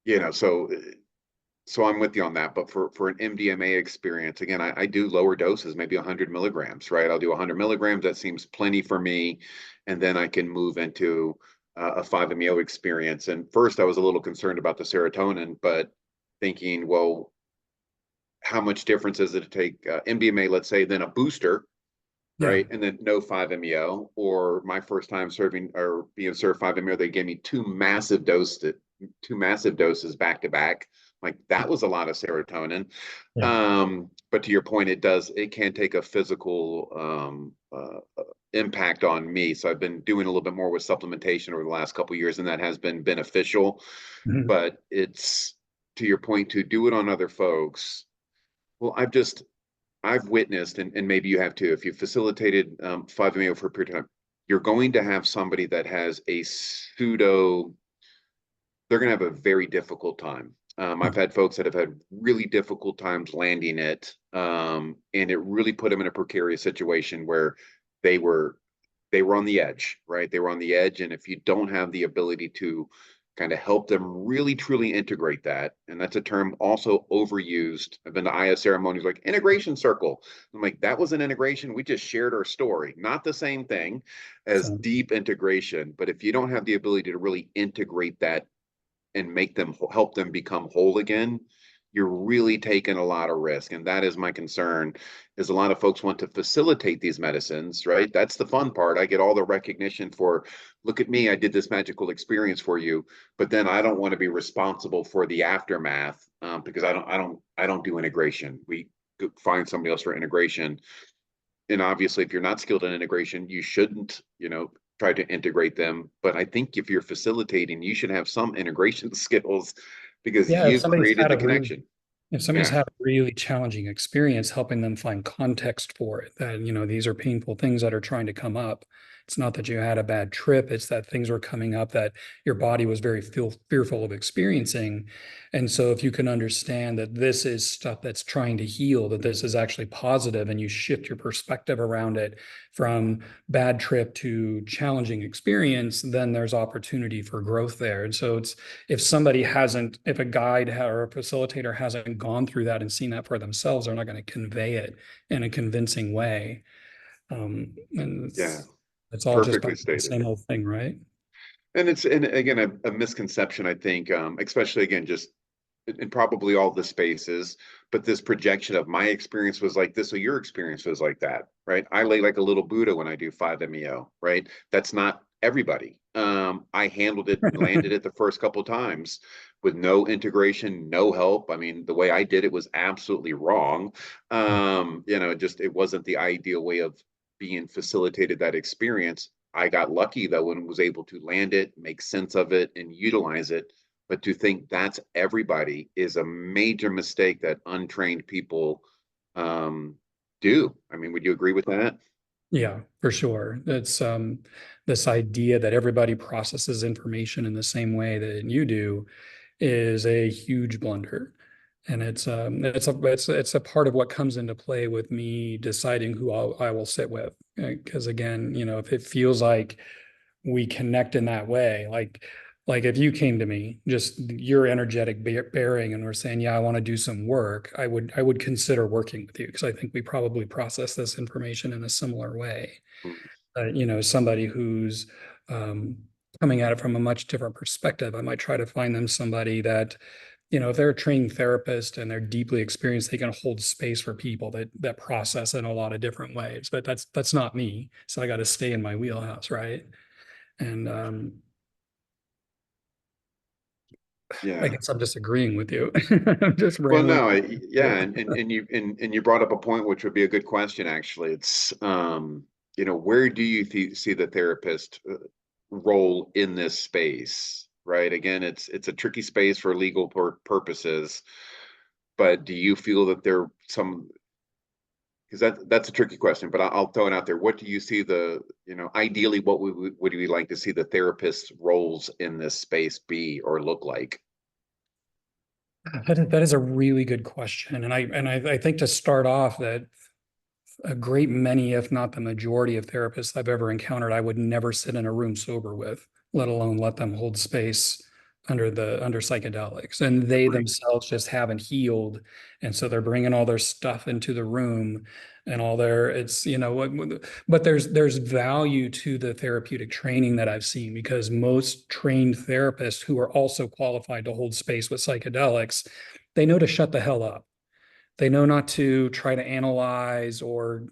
[SPEAKER 1] you know, so so I'm with you on that. But for an MDMA experience, again, I do lower doses, maybe 100 milligrams, right? I'll do 100 milligrams. That seems plenty for me, and then I can move into a 5-MeO experience. And first, I was a little concerned about the serotonin, but thinking, well, how much difference is it to take MDMA, let's say, then a booster,
[SPEAKER 2] Yeah.
[SPEAKER 1] right? And then no 5-MeO. Or my first time serving or being served 5-MeO, they gave me two massive doses back to back. Like that was a lot of serotonin.
[SPEAKER 2] Yeah.
[SPEAKER 1] But to your point, it can take a physical impact on me. So I've been doing a little bit more with supplementation over the last couple of years, and that has been beneficial.
[SPEAKER 2] Mhm.
[SPEAKER 1] But it's to your point to do it on other folks. Well, I've witnessed, and maybe you have too, if you facilitated 5-MeO for a period of time, you're going to have somebody that has a pseudo, they're going to have a very difficult time. I've had folks that have had really difficult times landing it, and it really put them in a precarious situation where they were they were on the edge, right? They were on the edge, and if you don't have the ability to kind of help them really truly integrate that, and that's a term also overused. I've been to IS ceremonies like integration circle. I'm like, that was an integration. We just shared our story, not the same thing as
[SPEAKER 2] So,
[SPEAKER 1] deep integration. But if you don't have the ability to really integrate that and make them help them become whole again, you're really taking a lot of risk. And that is my concern is a lot of folks want to facilitate these medicines, right? That's the fun part. I get all the recognition for, look at me, I did this magical experience for you, but then I don't want to be responsible for the aftermath because I don't do integration. We find somebody else for integration. And obviously, if you're not skilled in integration, you shouldn't, try to integrate them. But I think if you're facilitating, you should have some integration skills because
[SPEAKER 2] yeah,
[SPEAKER 1] you've created the connection.
[SPEAKER 2] if somebody's
[SPEAKER 1] Yeah.
[SPEAKER 2] had a really challenging experience, helping them find context for it, that, these are painful things that are trying to come up, It's not that you had a bad trip, it's that things were coming up that your body was very fearful of experiencing. And so if you can understand that this is stuff that's trying to heal, that this is actually positive, and you shift your perspective around it from bad trip to challenging experience, then there's opportunity for growth there. And so it's, if a guide or a facilitator hasn't gone through that and seen that for themselves, they're not going to convey it in a convincing way. And
[SPEAKER 1] Yeah,
[SPEAKER 2] it's all just
[SPEAKER 1] perfectly
[SPEAKER 2] about the
[SPEAKER 1] stated.
[SPEAKER 2] same old thing, right?
[SPEAKER 1] And it's, and again, a misconception, I think, especially again, just in probably all the spaces, but this projection of my experience was like this, so your experience was like that, right? I lay like a little Buddha when I do 5-MeO, right? That's not everybody. I handled it and landed it the first couple of times with no integration, no help. I mean, the way I did it was absolutely wrong. Just it wasn't the ideal way of being facilitated that experience. I got lucky though and was able to land it, make sense of it, and utilize it. But to think that's everybody is a major mistake that untrained people um, do. I mean, would you agree with that?
[SPEAKER 2] Yeah, for sure. It's this idea that everybody processes information in the same way that you do is a huge blunder. And it's a part of what comes into play with me deciding who I will sit with. Because again, if it feels like we connect in that way, like if you came to me, just your energetic bearing, and we're saying, yeah, I want to do some work, I would consider working with you, because I think we probably process this information in a similar way. Somebody who's um, coming at it from a much different perspective, I might try to find them somebody that, if they're a trained therapist and they're deeply experienced, they can hold space for people that process in a lot of different ways. But that's not me, so I got to stay in my wheelhouse, right? And I
[SPEAKER 1] Yeah.
[SPEAKER 2] guess I'm just agreeing with you. I'm just
[SPEAKER 1] Well,
[SPEAKER 2] rambling.
[SPEAKER 1] no, yeah, and you brought up a point which would be a good question actually. It's where do you see the therapist role in this space, right? Again, it's a tricky space for legal purposes, but do you feel that there are some, because that's a tricky question, but I'll throw it out there. What do you see ideally, what would you like to see the therapist's roles in this space be or look like?
[SPEAKER 2] That is a really good question. And I think to start off, that a great many, if not the majority of therapists I've ever encountered, I would never sit in a room sober with, let alone let them hold space under psychedelics. And they
[SPEAKER 1] Agreed.
[SPEAKER 2] themselves just haven't healed. And so they're bringing all their stuff into the room, and all their, but there's value to the therapeutic training that I've seen, because most trained therapists who are also qualified to hold space with psychedelics, they know to shut the hell up. They know not to try to analyze or,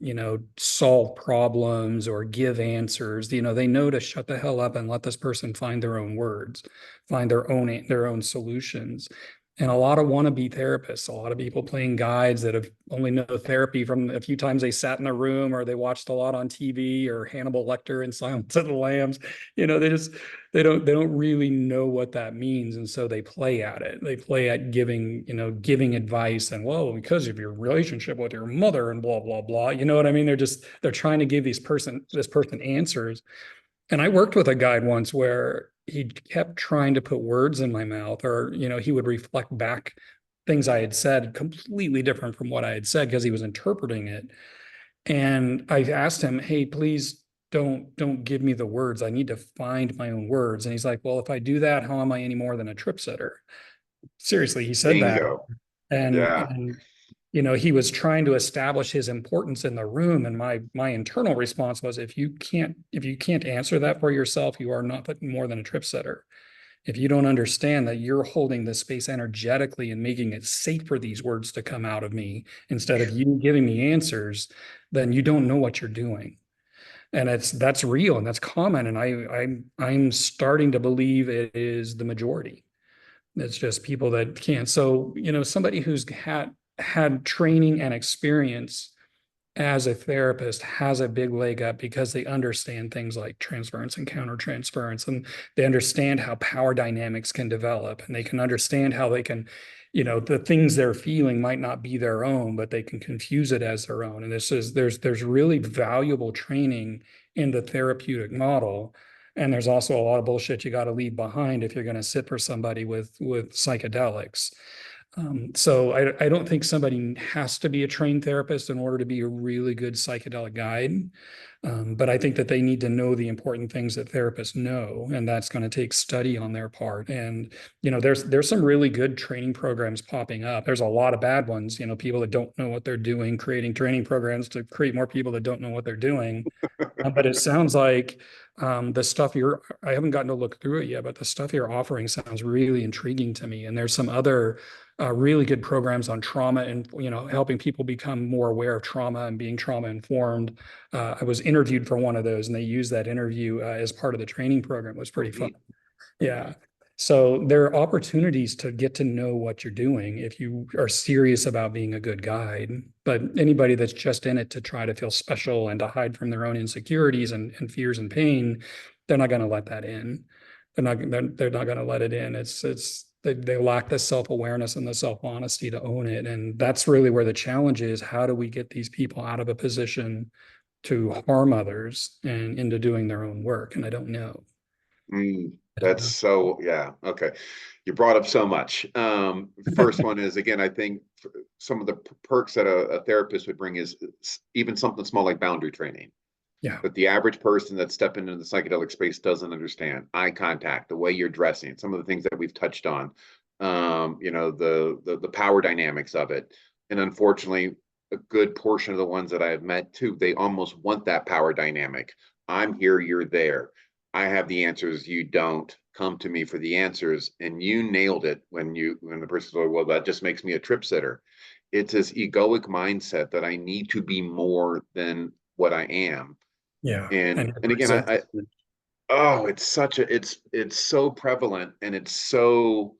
[SPEAKER 2] solve problems or give answers. They know to shut the hell up and let this person find their own words, find their own solutions. And a lot of wannabe therapists, a lot of people playing guides that have only know therapy from a few times they sat in a room, or they watched a lot on TV, or Hannibal Lecter in Silence of the Lambs. They don't really know what that means. And so they play at it. They play at giving advice, and, well, because of your relationship with your mother and blah, blah, blah. You know what I mean? They're trying to give this person answers. And I worked with a guide once where he kept trying to put words in my mouth, or, he would reflect back things I had said completely different from what I had said, because he was interpreting it. And I asked him, hey, please don't give me the words. I need to find my own words. And he's like, well, if I do that, how am I any more than a trip sitter? Seriously, he said that.
[SPEAKER 1] Bingo.
[SPEAKER 2] And
[SPEAKER 1] Yeah.
[SPEAKER 2] and he was trying to establish his importance in the room. And my internal response was, if you can't answer that for yourself, you are not more than a trip sitter. If you don't understand that you're holding the space energetically and making it safe for these words to come out of me, instead of you giving me answers, then you don't know what you're doing. And that's real and that's common. And I'm starting to believe it is the majority. It's just people that can't. So, somebody who's had training and experience as a therapist has a big leg up, because they understand things like transference and countertransference, and they understand how power dynamics can develop, and they can understand how they can, the things they're feeling might not be their own, but they can confuse it as their own. And there's really valuable training in the therapeutic model. And there's also a lot of bullshit you got to leave behind if you're going to sit for somebody with psychedelics. So I don't think somebody has to be a trained therapist in order to be a really good psychedelic guide. But I think that they need to know the important things that therapists know, and that's going to take study on their part. And there's some really good training programs popping up. There's a lot of bad ones. People that don't know what they're doing, creating training programs to create more people that don't know what they're doing. But it sounds like the stuff I haven't gotten to look through it yet, but the stuff you're offering sounds really intriguing to me. And there's some other really good programs on trauma and, helping people become more aware of trauma and being trauma informed. I was interviewed for one of those, and they used that interview as part of the training program. It was pretty fun. Yeah. So there are opportunities to get to know what you're doing if you are serious about being a good guide. But anybody that's just in it to try to feel special and to hide from their own insecurities and fears and pain, they're not going to let that in. They're not going to let it in. They lack the self-awareness and the self-honesty to own it. And that's really where the challenge is. How do we get these people out of a position to harm others and into doing their own work? And I don't know.
[SPEAKER 1] That's so, yeah. Okay. You brought up so much. First one is, again, I think some of the perks that a therapist would bring is even something small like boundary training.
[SPEAKER 2] Yeah.
[SPEAKER 1] But the average person that's stepping into the psychedelic space doesn't understand eye contact, the way you're dressing, some of the things that we've touched on, the power dynamics of it. And unfortunately, a good portion of the ones that I have met too, they almost want that power dynamic. I'm here, you're there. I have the answers, you don't. Come to me for the answers. And you nailed it when the person's like, well, that just makes me a trip sitter. It's this egoic mindset that I need to be more than what I am.
[SPEAKER 2] Yeah.
[SPEAKER 1] And again, it's so prevalent, and it's so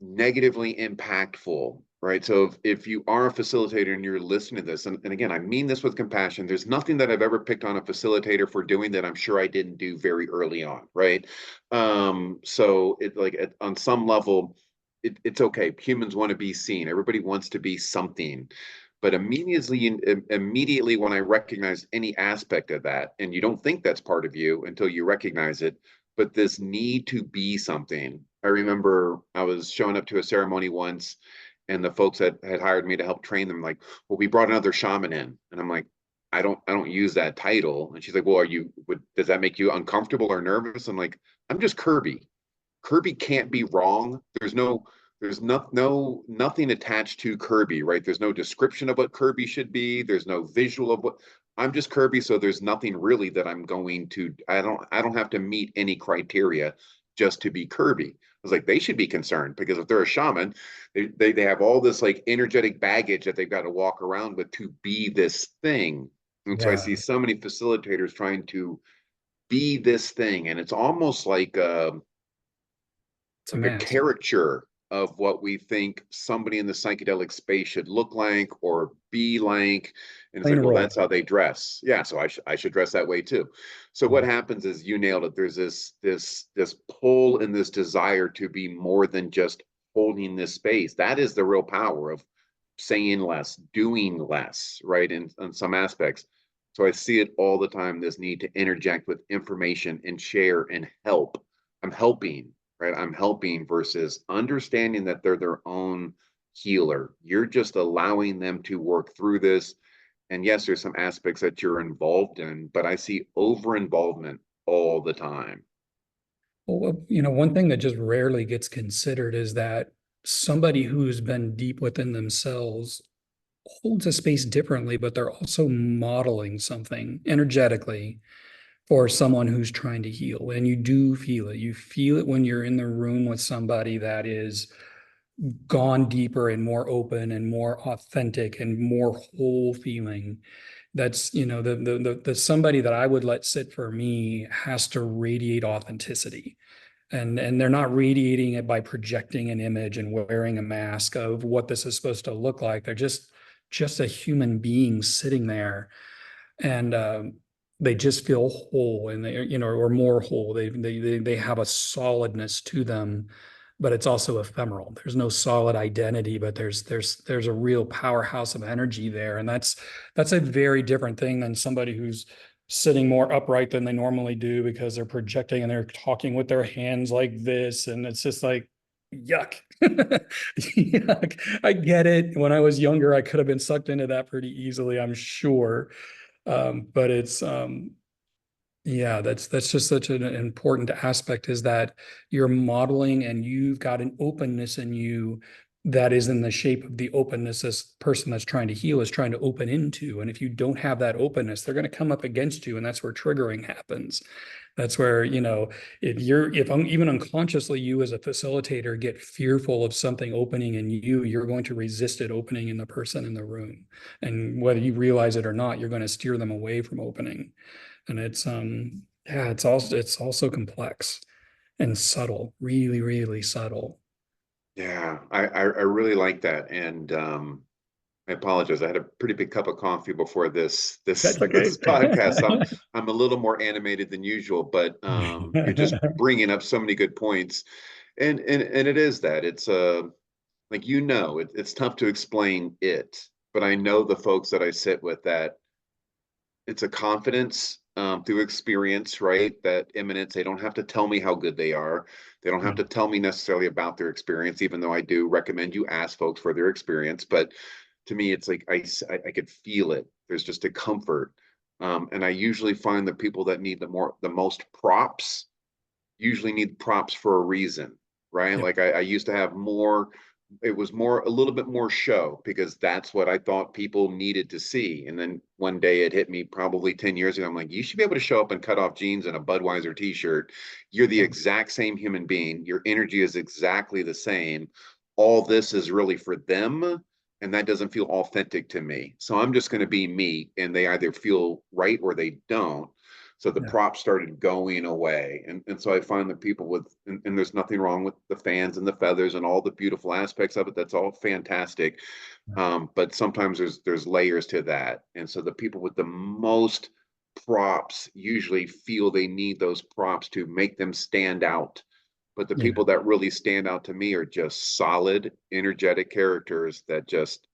[SPEAKER 1] negatively impactful, right? So if you are a facilitator and you're listening to this, and again, I mean this with compassion, there's nothing that I've ever picked on a facilitator for doing that I'm sure I didn't do very early on, right? So on some level, it's okay. Humans want to be seen. Everybody wants to be something. But immediately when I recognize any aspect of that, and you don't think that's part of you until you recognize it, but this need to be something. I remember I was showing up to a ceremony once, and the folks that had hired me to help train them, like, well, we brought another shaman in. And I'm like, I don't use that title. And she's like, well, does that make you uncomfortable or nervous? I'm like, I'm just Kirby. Kirby can't be wrong. There's nothing attached to Kirby, right? There's no description of what Kirby should be. There's no visual of what I'm just Kirby. So there's nothing really that I don't have to meet any criteria just to be Kirby. I was like, they should be concerned, because if they're a shaman, they have all this like energetic baggage that they've got to walk around with to be this thing. And so I see so many facilitators trying to be this thing, and it's almost like a caricature of what we think somebody in the psychedelic space should look like or be like. And it's like, well, that's how they dress. Yeah, so I should dress that way too. So what happens is, you nailed it. There's this pull and this desire to be more than just holding this space. That is the real power of saying less, doing less, right? In some aspects. So I see it all the time, this need to interject with information and share and help. I'm helping, right? I'm helping versus understanding that they're their own healer. You're just allowing them to work through this. And yes, there's some aspects that you're involved in, but I see over involvement all the time.
[SPEAKER 2] Well, one thing that just rarely gets considered is that somebody who's been deep within themselves holds a space differently, but they're also modeling something energetically for someone who's trying to heal. And you do feel it. You feel it when you're in the room with somebody that is gone deeper and more open and more authentic and more whole feeling. That's, the somebody that I would let sit for me has to radiate authenticity. And they're not radiating it by projecting an image and wearing a mask of what this is supposed to look like. They're just a human being sitting there, and they just feel whole, and they, or more whole. They have a solidness to them but it's also ephemeral. There's no solid identity, but there's a real powerhouse of energy there. And that's a very different thing than somebody who's sitting more upright than they normally do because they're projecting and they're talking with their hands like this. And it's just like, yuck. Yuck. I get it. When I was younger, I could have been sucked into that pretty easily, I'm sure. But it's yeah, that's just such an important aspect, is that you're modeling and you've got an openness in you that is in the shape of the openness this person that's trying to heal is trying to open into. And if you don't have that openness, they're going to come up against you, and that's where triggering happens. That's where, if even unconsciously you as a facilitator get fearful of something opening in you, you're going to resist it opening in the person in the room. And whether you realize it or not, you're going to steer them away from opening. And yeah, it's also complex and subtle, really, really subtle.
[SPEAKER 1] Yeah, I really like that. And I apologize. I had a pretty big cup of coffee before this
[SPEAKER 2] That's okay.
[SPEAKER 1] this podcast. So I'm a little more animated than usual, but you're just bringing up so many good points. And it is that. It's like, it's tough to explain it, but I know the folks that I sit with, that it's a confidence through experience, right? That imminence. They don't have to tell me how good they are. They don't have to tell me necessarily about their experience, even though I do recommend you ask folks for their experience. But to me, it's like I could feel it. There's just a comfort, and I usually find the people that need the most props usually need props for a reason, right?
[SPEAKER 2] Yeah,
[SPEAKER 1] Like I used to have more, it was more, a little bit more show, because that's what I thought people needed to see. And then one day it hit me, probably 10 years ago. I'm like, you should be able to show up in cutoff jeans and a Budweiser t-shirt. You're the exact same human being. Your energy is exactly the same. All this is really for them. And that doesn't feel authentic to me. So I'm just going to be me. And they either feel right or they don't. So the
[SPEAKER 2] yeah,
[SPEAKER 1] props started going away. And so I find that people and there's nothing wrong with the fans and the feathers and all the beautiful aspects of it. That's all fantastic. But sometimes there's layers to that. And so the people with the most props usually feel they need those props to make them stand out. But the
[SPEAKER 2] yeah,
[SPEAKER 1] people that really stand out to me are just solid, energetic characters that just,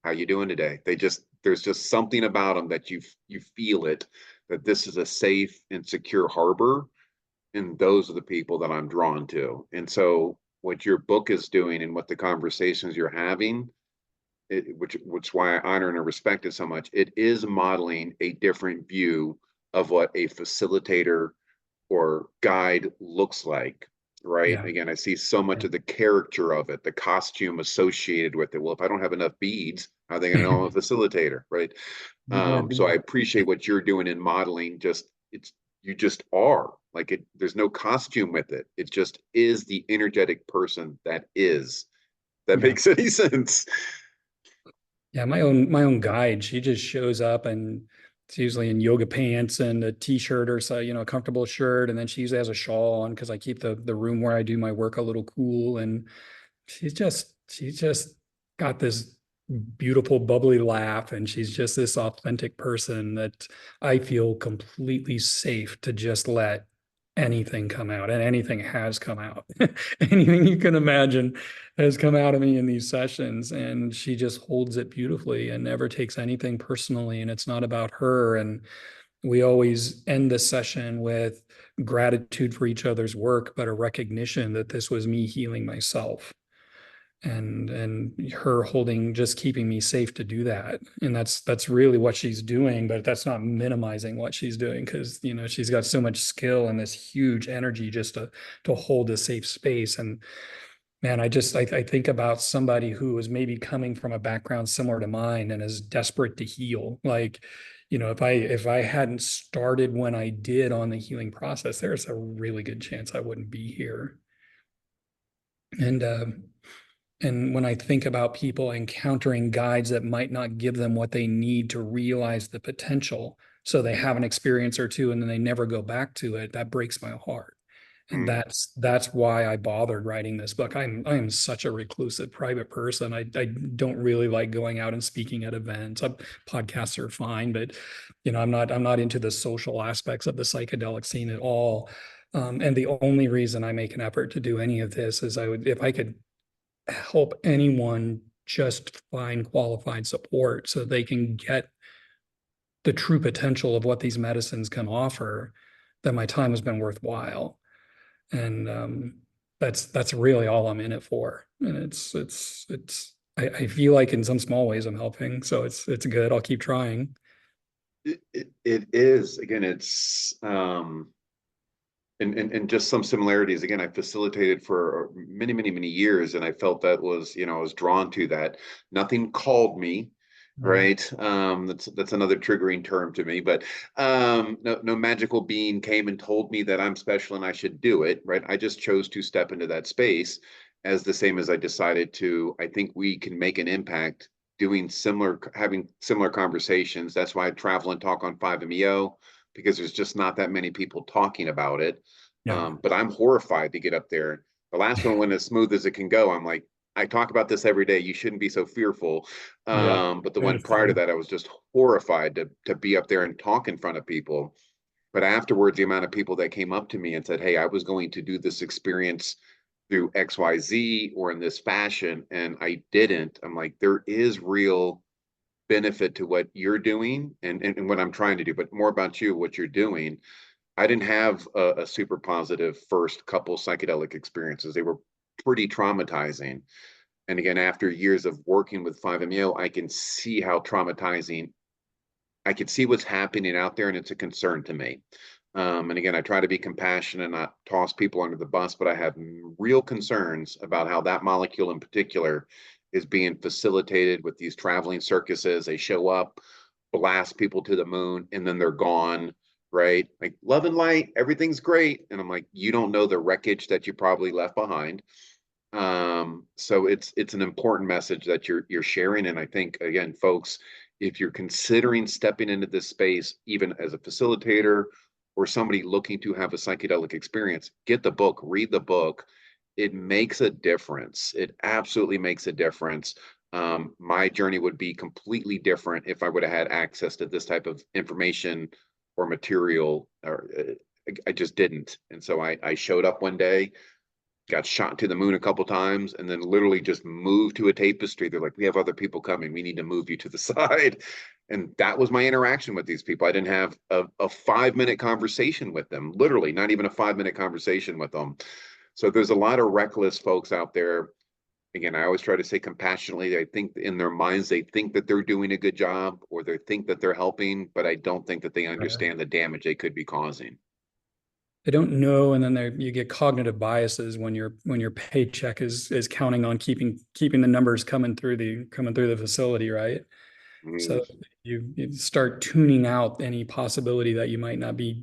[SPEAKER 1] how you doing today? There's just something about them that you feel it, that this is a safe and secure harbor. And those are the people that I'm drawn to. And so what your book is doing and what the conversations you're having, which why I honor and respect it so much, it is modeling a different view of what a facilitator or guide looks like. Right.
[SPEAKER 2] yeah,
[SPEAKER 1] Again, I see so much of the character of it, the costume associated with it. Well, if I don't have enough beads, how are they going to know I'm a facilitator? Right.
[SPEAKER 2] yeah.
[SPEAKER 1] So I appreciate what you're doing in modeling. You just are like it. There's no costume with it. It just is the energetic person that is. That
[SPEAKER 2] Yeah.
[SPEAKER 1] makes any sense.
[SPEAKER 2] Yeah, my own guide, she just shows up, and it's usually in yoga pants and a t-shirt or so, a comfortable shirt, and then she usually has a shawl on because I keep the room where I do my work a little cool. And she's just got this beautiful bubbly laugh, and she's just this authentic person that I feel completely safe to just let anything come out, and anything has come out. Anything you can imagine has come out of me in these sessions, and she just holds it beautifully and never takes anything personally, and it's not about her. And we always end the session with gratitude for each other's work, but a recognition that this was me healing myself, and her holding, just keeping me safe to do that. And that's really what she's doing, but that's not minimizing what she's doing, because she's got so much skill and this huge energy just to hold a safe space. And man, I think about somebody who is maybe coming from a background similar to mine and is desperate to heal. Like, if I hadn't started when I did on the healing process, there's a really good chance I wouldn't be here. And when I think about people encountering guides that might not give them what they need to realize the potential, so they have an experience or two and then they never go back to it, that breaks my heart. And
[SPEAKER 1] Mm.
[SPEAKER 2] that's why I bothered writing this book. I am such a reclusive, private person. I don't really like going out and speaking at events. Podcasts are fine, but I'm not into the social aspects of the psychedelic scene at all. And the only reason I make an effort to do any of this is if I could help anyone just find qualified support so they can get the true potential of what these medicines can offer, then my time has been worthwhile. And that's really all I'm in it for. And I feel like in some small ways I'm helping, so it's good. I'll keep trying.
[SPEAKER 1] It is, again, it's and just some similarities. Again, I facilitated for many years, and I felt that was, I was drawn to that. Nothing called me,
[SPEAKER 2] Right.
[SPEAKER 1] right? That's another triggering term to me, but no magical being came and told me that I'm special and I should do it, right? I just chose to step into that space, as the same as I decided to. I think we can make an impact having similar conversations. That's why I travel and talk on 5MEO, because there's just not that many people talking about it.
[SPEAKER 2] Yeah.
[SPEAKER 1] But I'm horrified to get up there. The last one went as smooth as it can go. I'm like, I talk about this every day. You shouldn't be so fearful.
[SPEAKER 2] Yeah.
[SPEAKER 1] But the
[SPEAKER 2] I
[SPEAKER 1] one prior to
[SPEAKER 2] understand.
[SPEAKER 1] that, I was just horrified to be up there and talk in front of people. But afterwards, the amount of people that came up to me and said, "Hey, I was going to do this experience through XYZ or in this fashion, and I didn't." I'm like, there is real benefit to what you're doing and what I'm trying to do, but more about you, what you're doing. I didn't have a super positive first couple psychedelic experiences. They were pretty traumatizing. And again, after years of working with 5MEO, I can see how traumatizing. I can see what's happening out there, and it's a concern to me. And again, I try to be compassionate and not toss people under the bus, but I have real concerns about how that molecule in particular is being facilitated with these traveling circuses. They show up, blast people to the moon, and then they're gone, right? Like love and light, everything's great. And I'm like, you don't know the wreckage that you probably left behind. So it's an important message that you're sharing. And I think, again, folks, if you're considering stepping into this space, even as a facilitator or somebody looking to have a psychedelic experience, get the book, read the book. It makes a difference. It absolutely makes a difference. My journey would be completely different if I would have had access to this type of information or material, or I just didn't. And so I showed up one day, got shot to the moon a couple times, and then literally just moved to a tapestry. They're like, "We have other people coming. We need to move you to the side." And that was my interaction with these people. I didn't have a 5 minute conversation with them, literally, not even a 5 minute conversation with them. So there's a lot of reckless folks out there. Again, I always try to say compassionately, they think in their minds, they think that they're doing a good job or they think that they're helping, but I don't think that they
[SPEAKER 2] Right.
[SPEAKER 1] understand the damage they could be causing.
[SPEAKER 2] They don't know, and then you get cognitive biases when your paycheck is counting on keeping the numbers coming through the facility, right?
[SPEAKER 1] Mm,
[SPEAKER 2] So you start tuning out any possibility that you might not be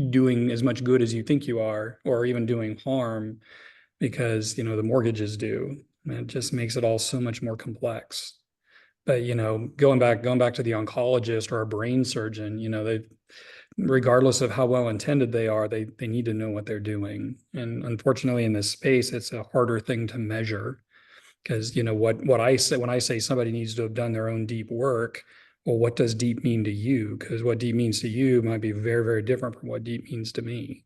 [SPEAKER 2] doing as much good as you think you are, or even doing harm because the mortgage is due. And it just makes it all so much more complex. But going back to the oncologist or a brain surgeon, they regardless of how well intended they are, they need to know what they're doing. And unfortunately, in this space, it's a harder thing to measure because what I say when I say somebody needs to have done their own deep work. Well, what does deep mean to you? Because what deep means to you might be very different from what deep means to me.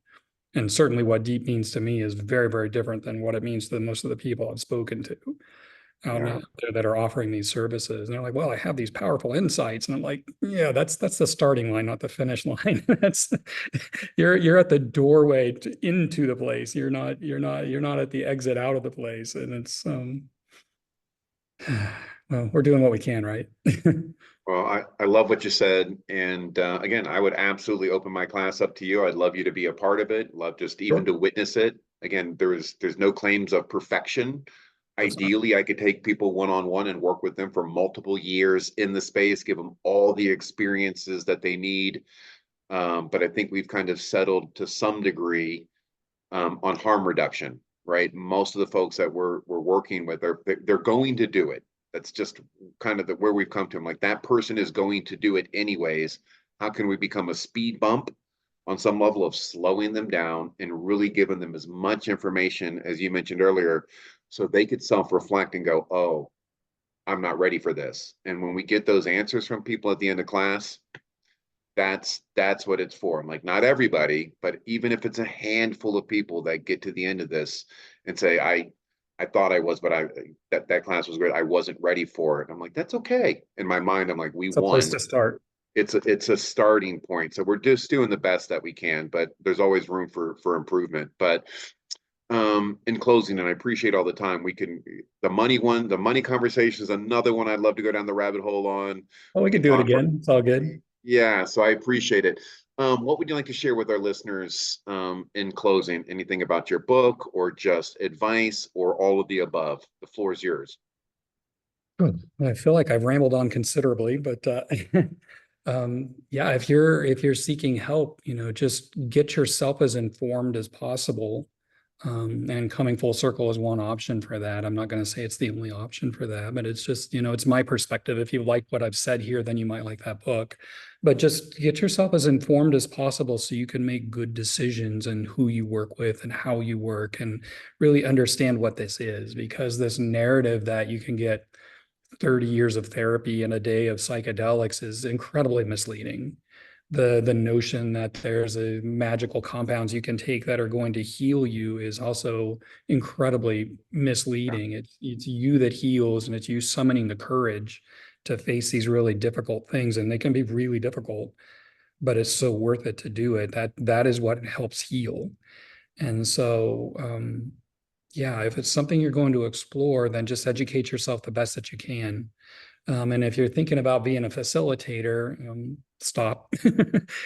[SPEAKER 2] And certainly what deep means to me is very different than what it means to most of the people I've spoken to out
[SPEAKER 1] yeah.
[SPEAKER 2] there that are offering these services. And they're like, well, I have these powerful insights. And I'm like, yeah, that's the starting line, not the finish line. That's you're at the doorway into the place. You're not at the exit out of the place. And it's well, we're doing what we can, right?
[SPEAKER 1] Well, I love what you said. And again, I would absolutely open my class up to you. I'd love you to be a part of it. Love just even
[SPEAKER 2] Sure.
[SPEAKER 1] to witness it. Again, there's no claims of perfection.
[SPEAKER 2] That's not
[SPEAKER 1] Ideally, I could take people one on one and work with them for multiple years in the space, give them all the experiences that they need. But I think we've kind of settled to some degree on harm reduction, right? Most of the folks that we're working with they're going to do it. That's just kind of where we've come to. I'm like, that person is going to do it anyways. How can we become a speed bump on some level of slowing them down and really giving them as much information as you mentioned earlier, so they could self-reflect and go, "Oh, I'm not ready for this." And when we get those answers from people at the end of class, that's what it's for. I'm like, not everybody, but even if it's a handful of people that get to the end of this and say, I thought I was, but that class was great. I wasn't ready for it. I'm like, that's okay. In my mind, I'm like, we
[SPEAKER 2] It's a place
[SPEAKER 1] won.
[SPEAKER 2] to start.
[SPEAKER 1] It's a starting point. So we're just doing the best that we can, but there's always room for improvement. But in closing, and I appreciate all the time, we can the money conversation is another one I'd love to go down the rabbit hole on.
[SPEAKER 2] Well, we
[SPEAKER 1] We
[SPEAKER 2] could
[SPEAKER 1] can
[SPEAKER 2] do it
[SPEAKER 1] talk for
[SPEAKER 2] again. It's all good.
[SPEAKER 1] yeah, so I appreciate it. What would you like to share with our listeners in closing? Anything about your book or just advice or all of the above? The floor is yours.
[SPEAKER 2] Good. I feel like I've rambled on considerably, but yeah, if you're seeking help, just get yourself as informed as possible. And coming full circle is one option for that. I'm not going to say it's the only option for that, but it's just, it's my perspective. If you like what I've said here, then you might like that book. But just get yourself as informed as possible so you can make good decisions and who you work with and how you work and really understand what this is. Because this narrative that you can get 30 years of therapy and a day of psychedelics is incredibly misleading. The notion that there's a magical compounds you can take that are going to heal you is also incredibly misleading. It's you that heals, and it's you summoning the courage to face these really difficult things, and they can be really difficult, but it's so worth it to do it. That is what helps heal. And so yeah, if it's something you're going to explore, then just educate yourself the best that you can. And if you're thinking about being a facilitator, stop,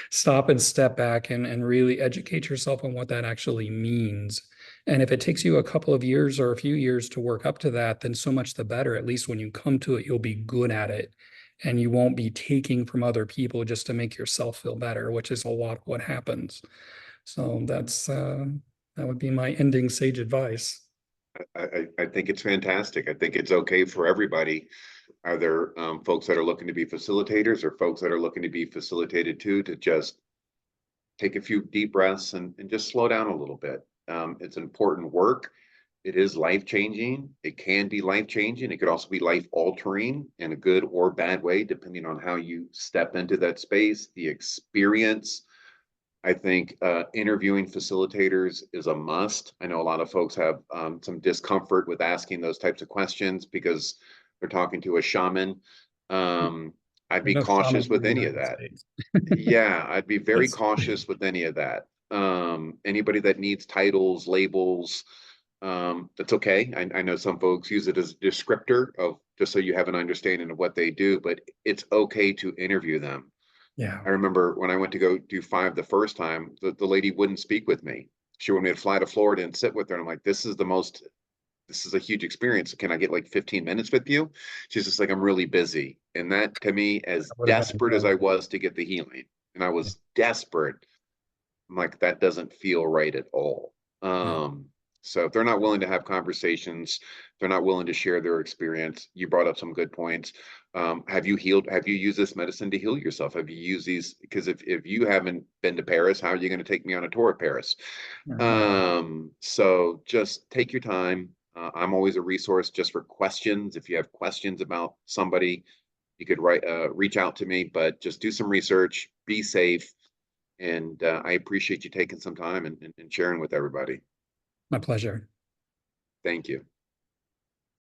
[SPEAKER 2] stop and step back and really educate yourself on what that actually means. And if it takes you a couple of years or a few years to work up to that, then so much the better. At least when you come to it, you'll be good at it. And you won't be taking from other people just to make yourself feel better, which is a lot of what happens. So that would be my ending sage advice.
[SPEAKER 1] I think it's fantastic. I think it's okay for everybody. Are there folks that are looking to be facilitators or folks that are looking to be facilitated too, to just take a few deep breaths and just slow down a little bit. It's important work. It is life changing. It can be life changing. It could also be life altering in a good or bad way, depending on how you step into that space, the experience. I think interviewing facilitators is a must. I know a lot of folks have some discomfort with asking those types of questions because they're talking to a shaman. I'd
[SPEAKER 2] There
[SPEAKER 1] be
[SPEAKER 2] are no shamans
[SPEAKER 1] cautious
[SPEAKER 2] in
[SPEAKER 1] with
[SPEAKER 2] the
[SPEAKER 1] any of
[SPEAKER 2] United
[SPEAKER 1] that.
[SPEAKER 2] States.
[SPEAKER 1] Yeah, I'd be very
[SPEAKER 2] That's
[SPEAKER 1] cautious with any of that. Anybody that needs titles, labels, that's okay. I know some folks use it as a descriptor of just so you have an understanding of what they do, but it's okay to interview them.
[SPEAKER 2] yeah.
[SPEAKER 1] I remember when I went to go do five the first time, the lady wouldn't speak with me. She wanted me to fly to Florida and sit with her. And I'm like, this is a huge experience. Can I get like 15 minutes with you? She's just like, I'm really busy. And that to me, as
[SPEAKER 2] That would have been
[SPEAKER 1] desperate as I
[SPEAKER 2] incredible.
[SPEAKER 1] was to get the healing, and I was desperate, I'm like, that doesn't feel right at all.
[SPEAKER 2] Yeah.
[SPEAKER 1] So if they're not willing to have conversations, they're not willing to share their experience. You brought up some good points. Have you healed? Have you used this medicine to heal yourself? Have you used these? Because if you haven't been to Paris, how are you going to take me on a tour of Paris?
[SPEAKER 2] Uh-huh.
[SPEAKER 1] So just take your time. I'm always a resource just for questions. If you have questions about somebody, you could reach out to me, but just do some research, be safe. And I appreciate you taking some time and sharing with everybody.
[SPEAKER 2] My pleasure.
[SPEAKER 1] Thank you.